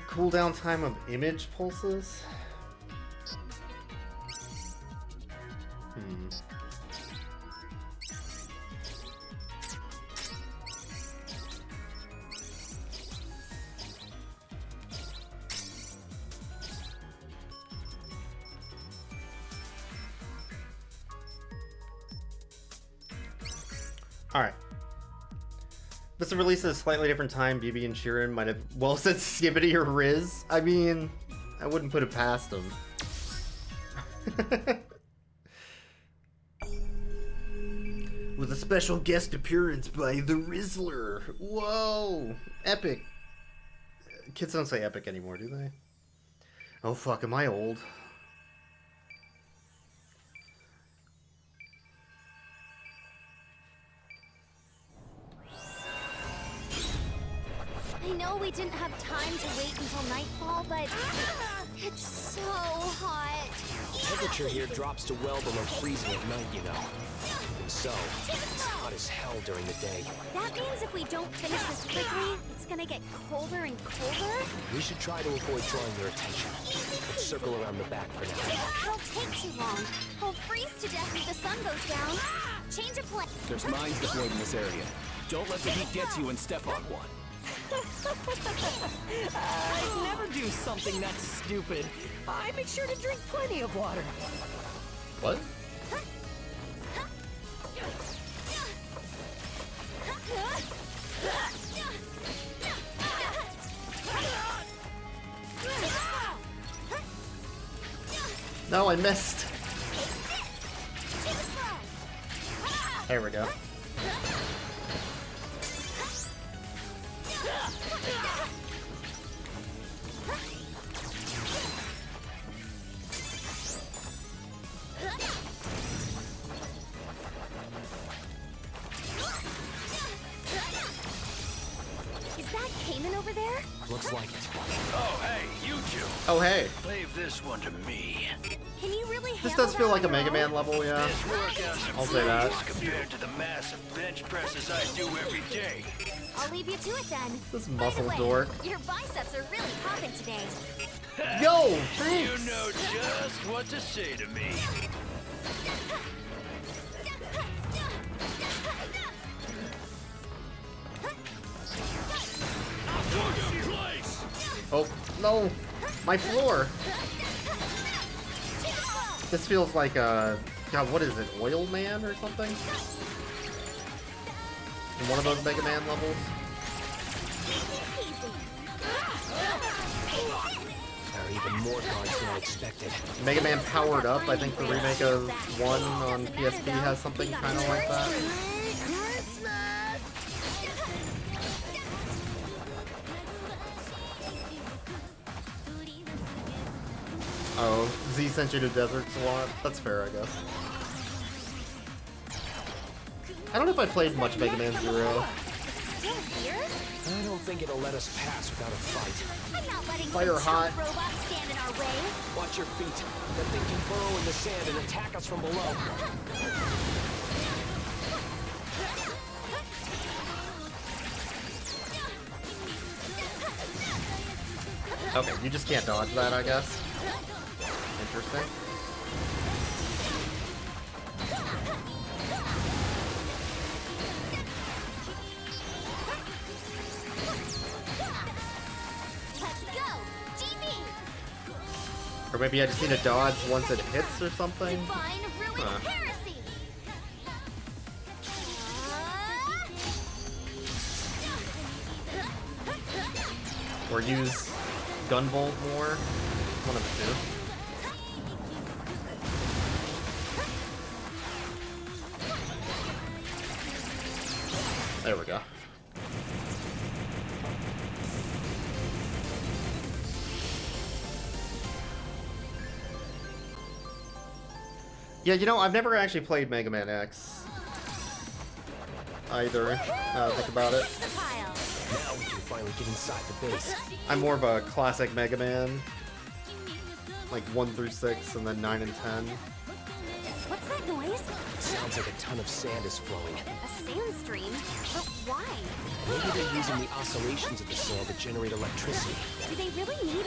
Cooldown time of image pulses? Alright. This is released at a slightly different time. BB and Sheeran might have well said Skibbity or Riz. I mean, I wouldn't put it past them. With a special guest appearance by the Rizzler. Whoa! Epic. Kids don't say epic anymore, do they? Oh fuck, am I old? I know we didn't have time to wait until nightfall, but it's so hot. The temperature here drops to well below freezing at night, you know. Even so, it's hot as hell during the day. That means if we don't finish this quickly, it's gonna get colder and colder. We should try to avoid drawing their attention. Let's circle around the back for now. It'll take too long. We'll freeze to death if the sun goes down. Change of plan. There's mines deployed in this area. Don't let the heat get to you and step on one. I'd never do something that stupid. I make sure to drink plenty of water. What? No, I missed. There we go. Is that Cayman over there? Looks like it. Oh, hey, you two. Oh, hey. Leave this one to me. Can you really This handle does feel that like a on Mega your Man own? level, yeah. This workout's I'll say that. compared to the massive bench presses I do every day. I'll leave you to it then. This By the muscle way, dork. Your biceps are really popping today. Yo, You thanks. know just what to say to me. Oh, no. My floor. This feels like a... God, what is it? Oil Man or something? In one of those Mega Man levels? There are even more guards than I expected. Mega Man Powered Up, I think the remake of 1 on PSP has something kind of like that. Oh, Z sent you to deserts a lot? That's fair, I guess. I don't know if I played much Mega Man Zero. Still here? I don't think it'll let us pass without a fight. I'm not letting Fire some hot. chump robots stand in our way. Watch your feet. That thing can burrow in the sand and attack us from below. Okay, you just can't dodge that, I guess. Interesting. Let's go! GB! Or maybe I just need to dodge once it hits or something? Divine ruin Huh. heresy! Or use Gunvolt more? One of the two. There we go. Yeah, you know, I've never actually played Mega Man X either, now that I think about it. Now we can finally get inside the base. I'm more of a classic Mega Man, like 1 through 6, and then 9 and 10. What's that noise? Sounds like a ton of sand is flowing. A sand stream? But why? Maybe they're using the oscillations of the sand to generate electricity. Do they really need...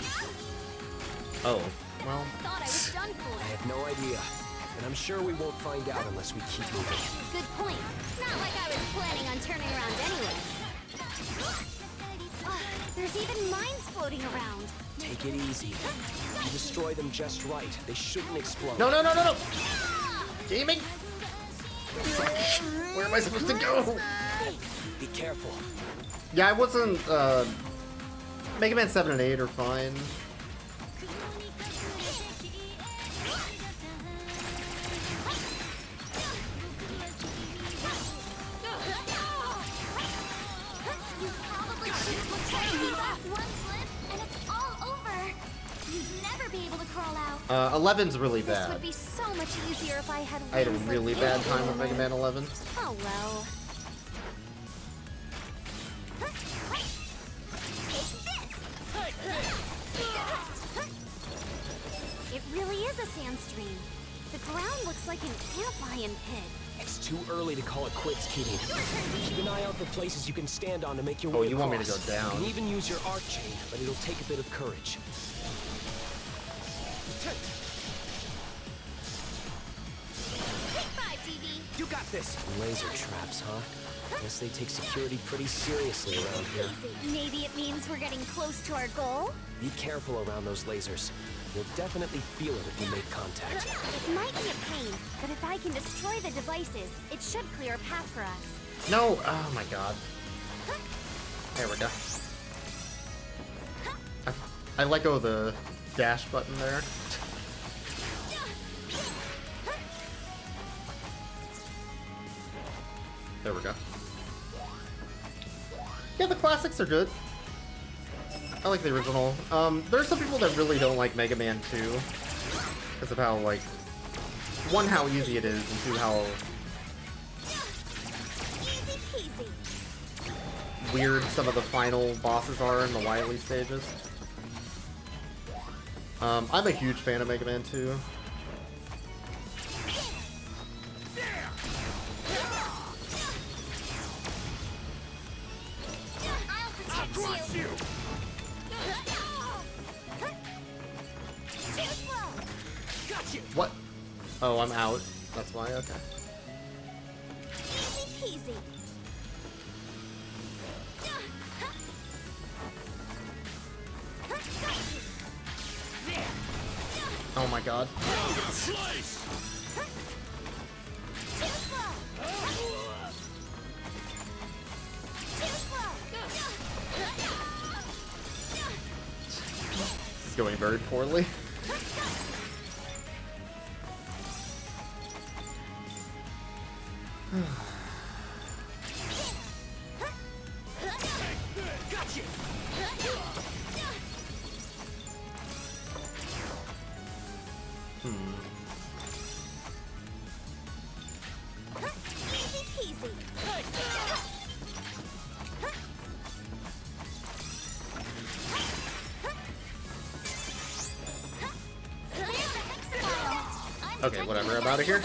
Oh, well... Thought I was done for. I have no idea. And I'm sure we won't find out unless we keep moving. Good point. Not like I was planning on turning around anyway. There's even mines floating around. Take it easy. If you destroy them just right, they shouldn't explode. No, no, no, no, no! Gaming? Where am I supposed to go? Be careful. Yeah, I wasn't, Mega Man 7 and 8 are fine. 11's really This bad. would be so much easier if I had I had a wings like really you. bad time with Mega Man 11. Oh well. It really is a sand stream. The ground looks like an ant lion pit. It's too early to call it quits, Kitty. Keep an eye out for places you can stand on to make your way Oh, you want me to across. go down? You can even use your arc chain, but it'll take a bit of courage. You got this! Laser traps, huh? Guess they take security pretty seriously around here. Maybe it means we're getting close to our goal? Be careful around those lasers. You'll definitely feel it if you make contact. It might be a pain, but if I can destroy the devices, it should clear a path for us. No! Oh my god. There we go. I let go of the dash button there. There we go. Yeah, the classics are good. I like the original. There's some people that really don't like Mega Man 2 because of how, like, one, how easy it is, and two, how weird some of the final bosses are in the Wily stages. I'm a huge fan of Mega Man 2. What? Oh, I'm out. That's why, okay. Easy peasy. Oh my god. This is going very poorly. Okay, whatever, I'm out of here.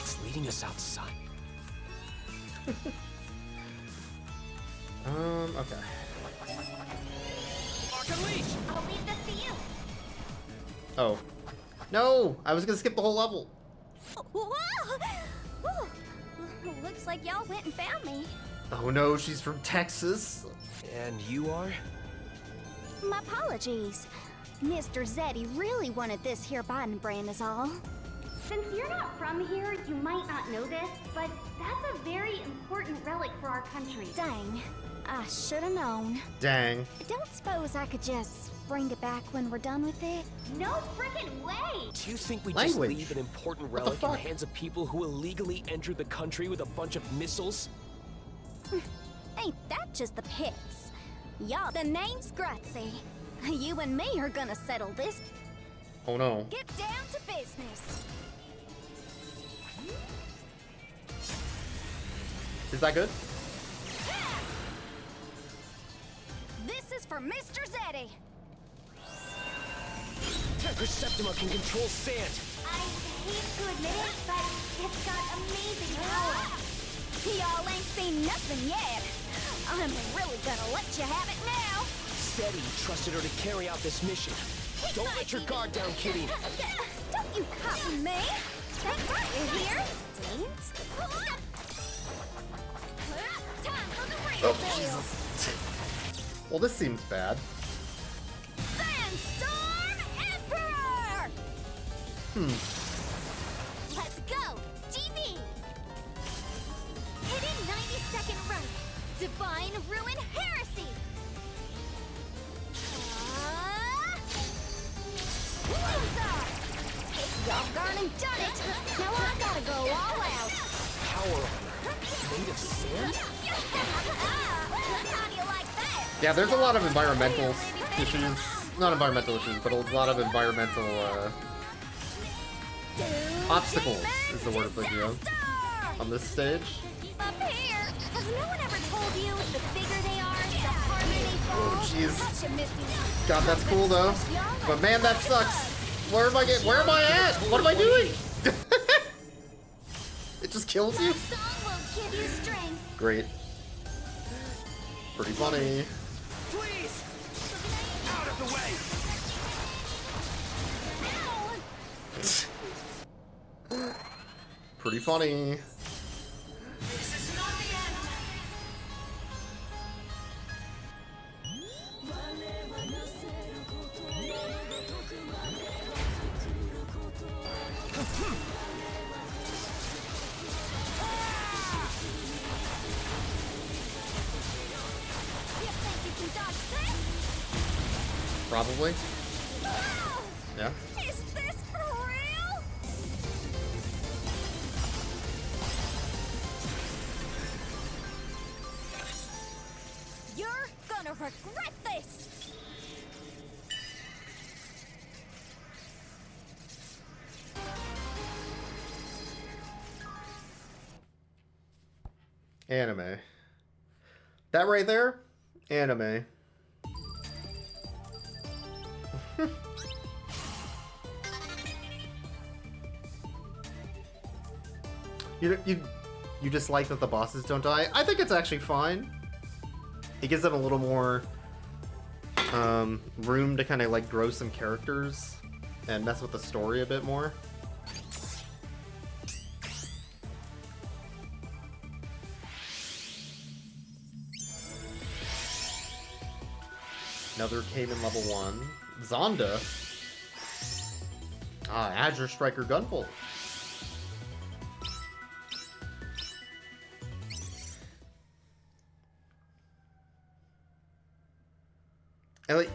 It's leading us outside. Okay. I'll leave this to you. Oh. No! I was gonna skip the whole level. Whoa! Whew. Looks like y'all went and found me. Oh no, she's from Texas. And you are? My apologies. Mr. Zeddy really wanted this here Biden brand is all. Since you're not from here, you might not know this, but that's a very important relic for our country. Dang, I should have known. Dang. Don't suppose I could just bring it back when we're done with it? No frickin' way! Do you think we Language. just leave an important What the relic in the fuck? hands of people who illegally entered the country with a bunch of missiles? Ain't that just the pits? Y'all, the name's Grazie. You and me are gonna settle this. Oh no. Get down to business. Is that good? This is for Mr. Zeddy. Perceptima can control sand. I hate to admit it, but it's got amazing power. Y'all ain't seen nothing yet. I'm really gonna let you have it now. Zeddy trusted her to carry out this mission. Don't let your guard down, Kitty. Don't you copy me. Thank God you're here. Dames. Time for the real Oh, Jesus. Well, this seems bad. Sandstorm Emperor! Let's go, GB! Hidden 90-second run. Divine Ruin Heresy! Y'all gone and done it! Now I gotta go all out! Power made of sand? How do you like that? Yeah, there's a lot of environmental issues not environmental issues, but a lot of environmental obstacles is the word I'm thinking of on this stage. Up here! Has no one ever told you the bigger they are, the harder they fall? Oh, jeez. Such a missing God, that's cool though. But man, that sucks. Where am I at? What am I doing? It just kills you? Song will give you strength. Great. Pretty funny. Please! Out of the way! Pretty funny. This is not the end. You think you can dodge this? Probably. Oh, Yeah. is this for real? You're gonna regret this! Anime. That right there? Anime. You just like that the bosses don't die? I think it's actually fine. It gives them a little more room to kind of like grow some characters and mess with the story a bit more. Another Cayman level 1. Zonda. Ah, Azure Striker Gunvolt. And like,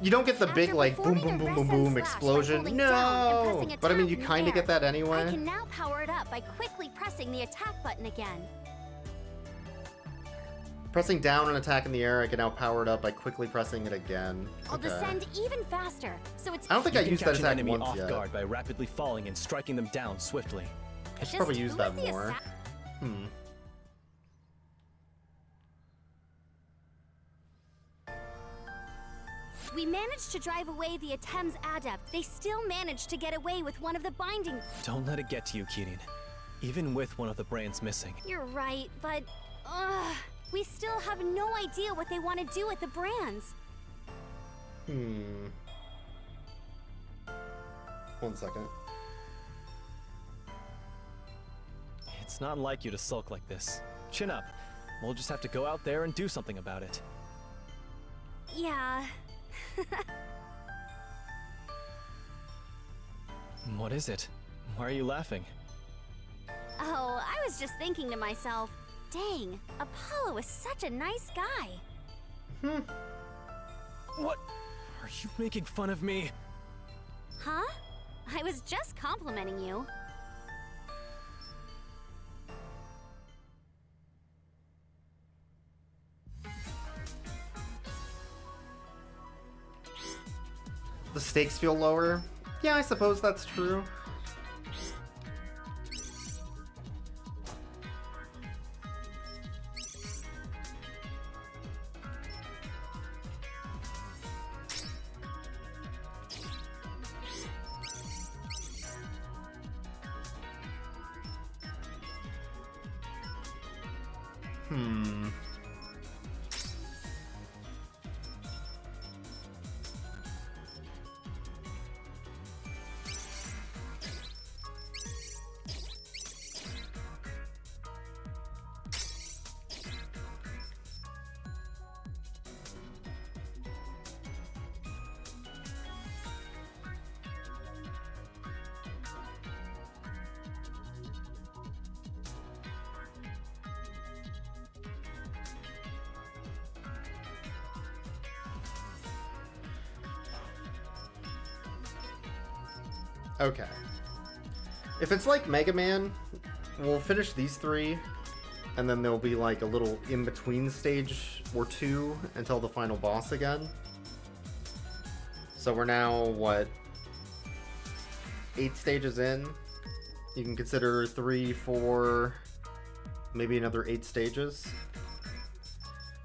you don't get the big like boom boom boom boom boom explosion. No, but I mean you kind of get that anyway. I can now power it up by quickly pressing the attack button again. Pressing down and attack in the air, I can now power it up by quickly pressing it again. I'll descend even faster, so it's. I don't think I used that catch an attack enemy once off yet. guard by rapidly falling and striking them down swiftly. I should probably use that more. We managed to drive away the Atem's adept. They still managed to get away with one of the binding. Don't let it get to you, Kirin. Even with one of the brands missing. You're right, but we still have no idea what they want to do with the brands. 1 second. It's not like you to sulk like this. Chin up. We'll just have to go out there and do something about it. Yeah. What is it? Why are you laughing? Oh, I was just thinking to myself, dang, Apollo is such a nice guy. What? Are you making fun of me? Huh? I was just complimenting you. The stakes feel lower? Yeah, I suppose that's true. Okay. If it's like Mega Man, we'll finish these 3, and then there'll be like a little in-between stage or 2 until the final boss again. So we're now, what, 8 stages in? You can consider 3, 4, maybe another 8 stages.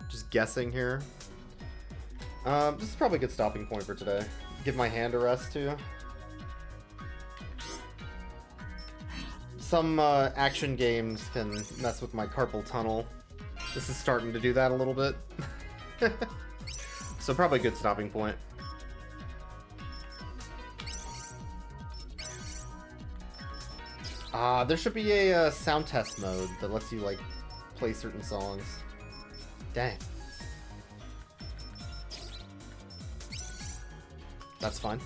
Just guessing here. This is probably a good stopping point for today. Give my hand a rest too. Some action games can mess with my carpal tunnel. This is starting to do that a little bit. So probably a good stopping point. There should be a sound test mode that lets you, like, play certain songs. Dang. That's fine.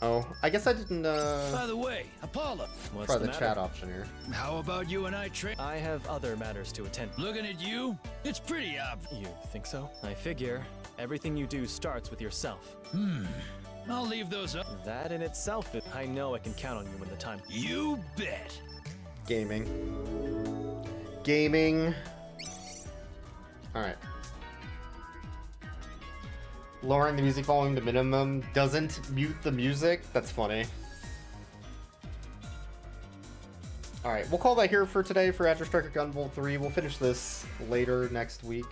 Oh, I guess I didn't, By the way, Apollo. What's try the the matter? chat option here. How about you and I train? I have other matters to attend. Looking at you, it's pretty obvious. You think so? I figure everything you do starts with yourself. I'll leave those up. That in itself, I know I can count on you when the time. You bet. Gaming. Gaming. Alright. Lowering the music volume to minimum doesn't mute the music? That's funny. Alright, we'll call that here for today for Azure Striker Gunvolt 3. We'll finish this later next week.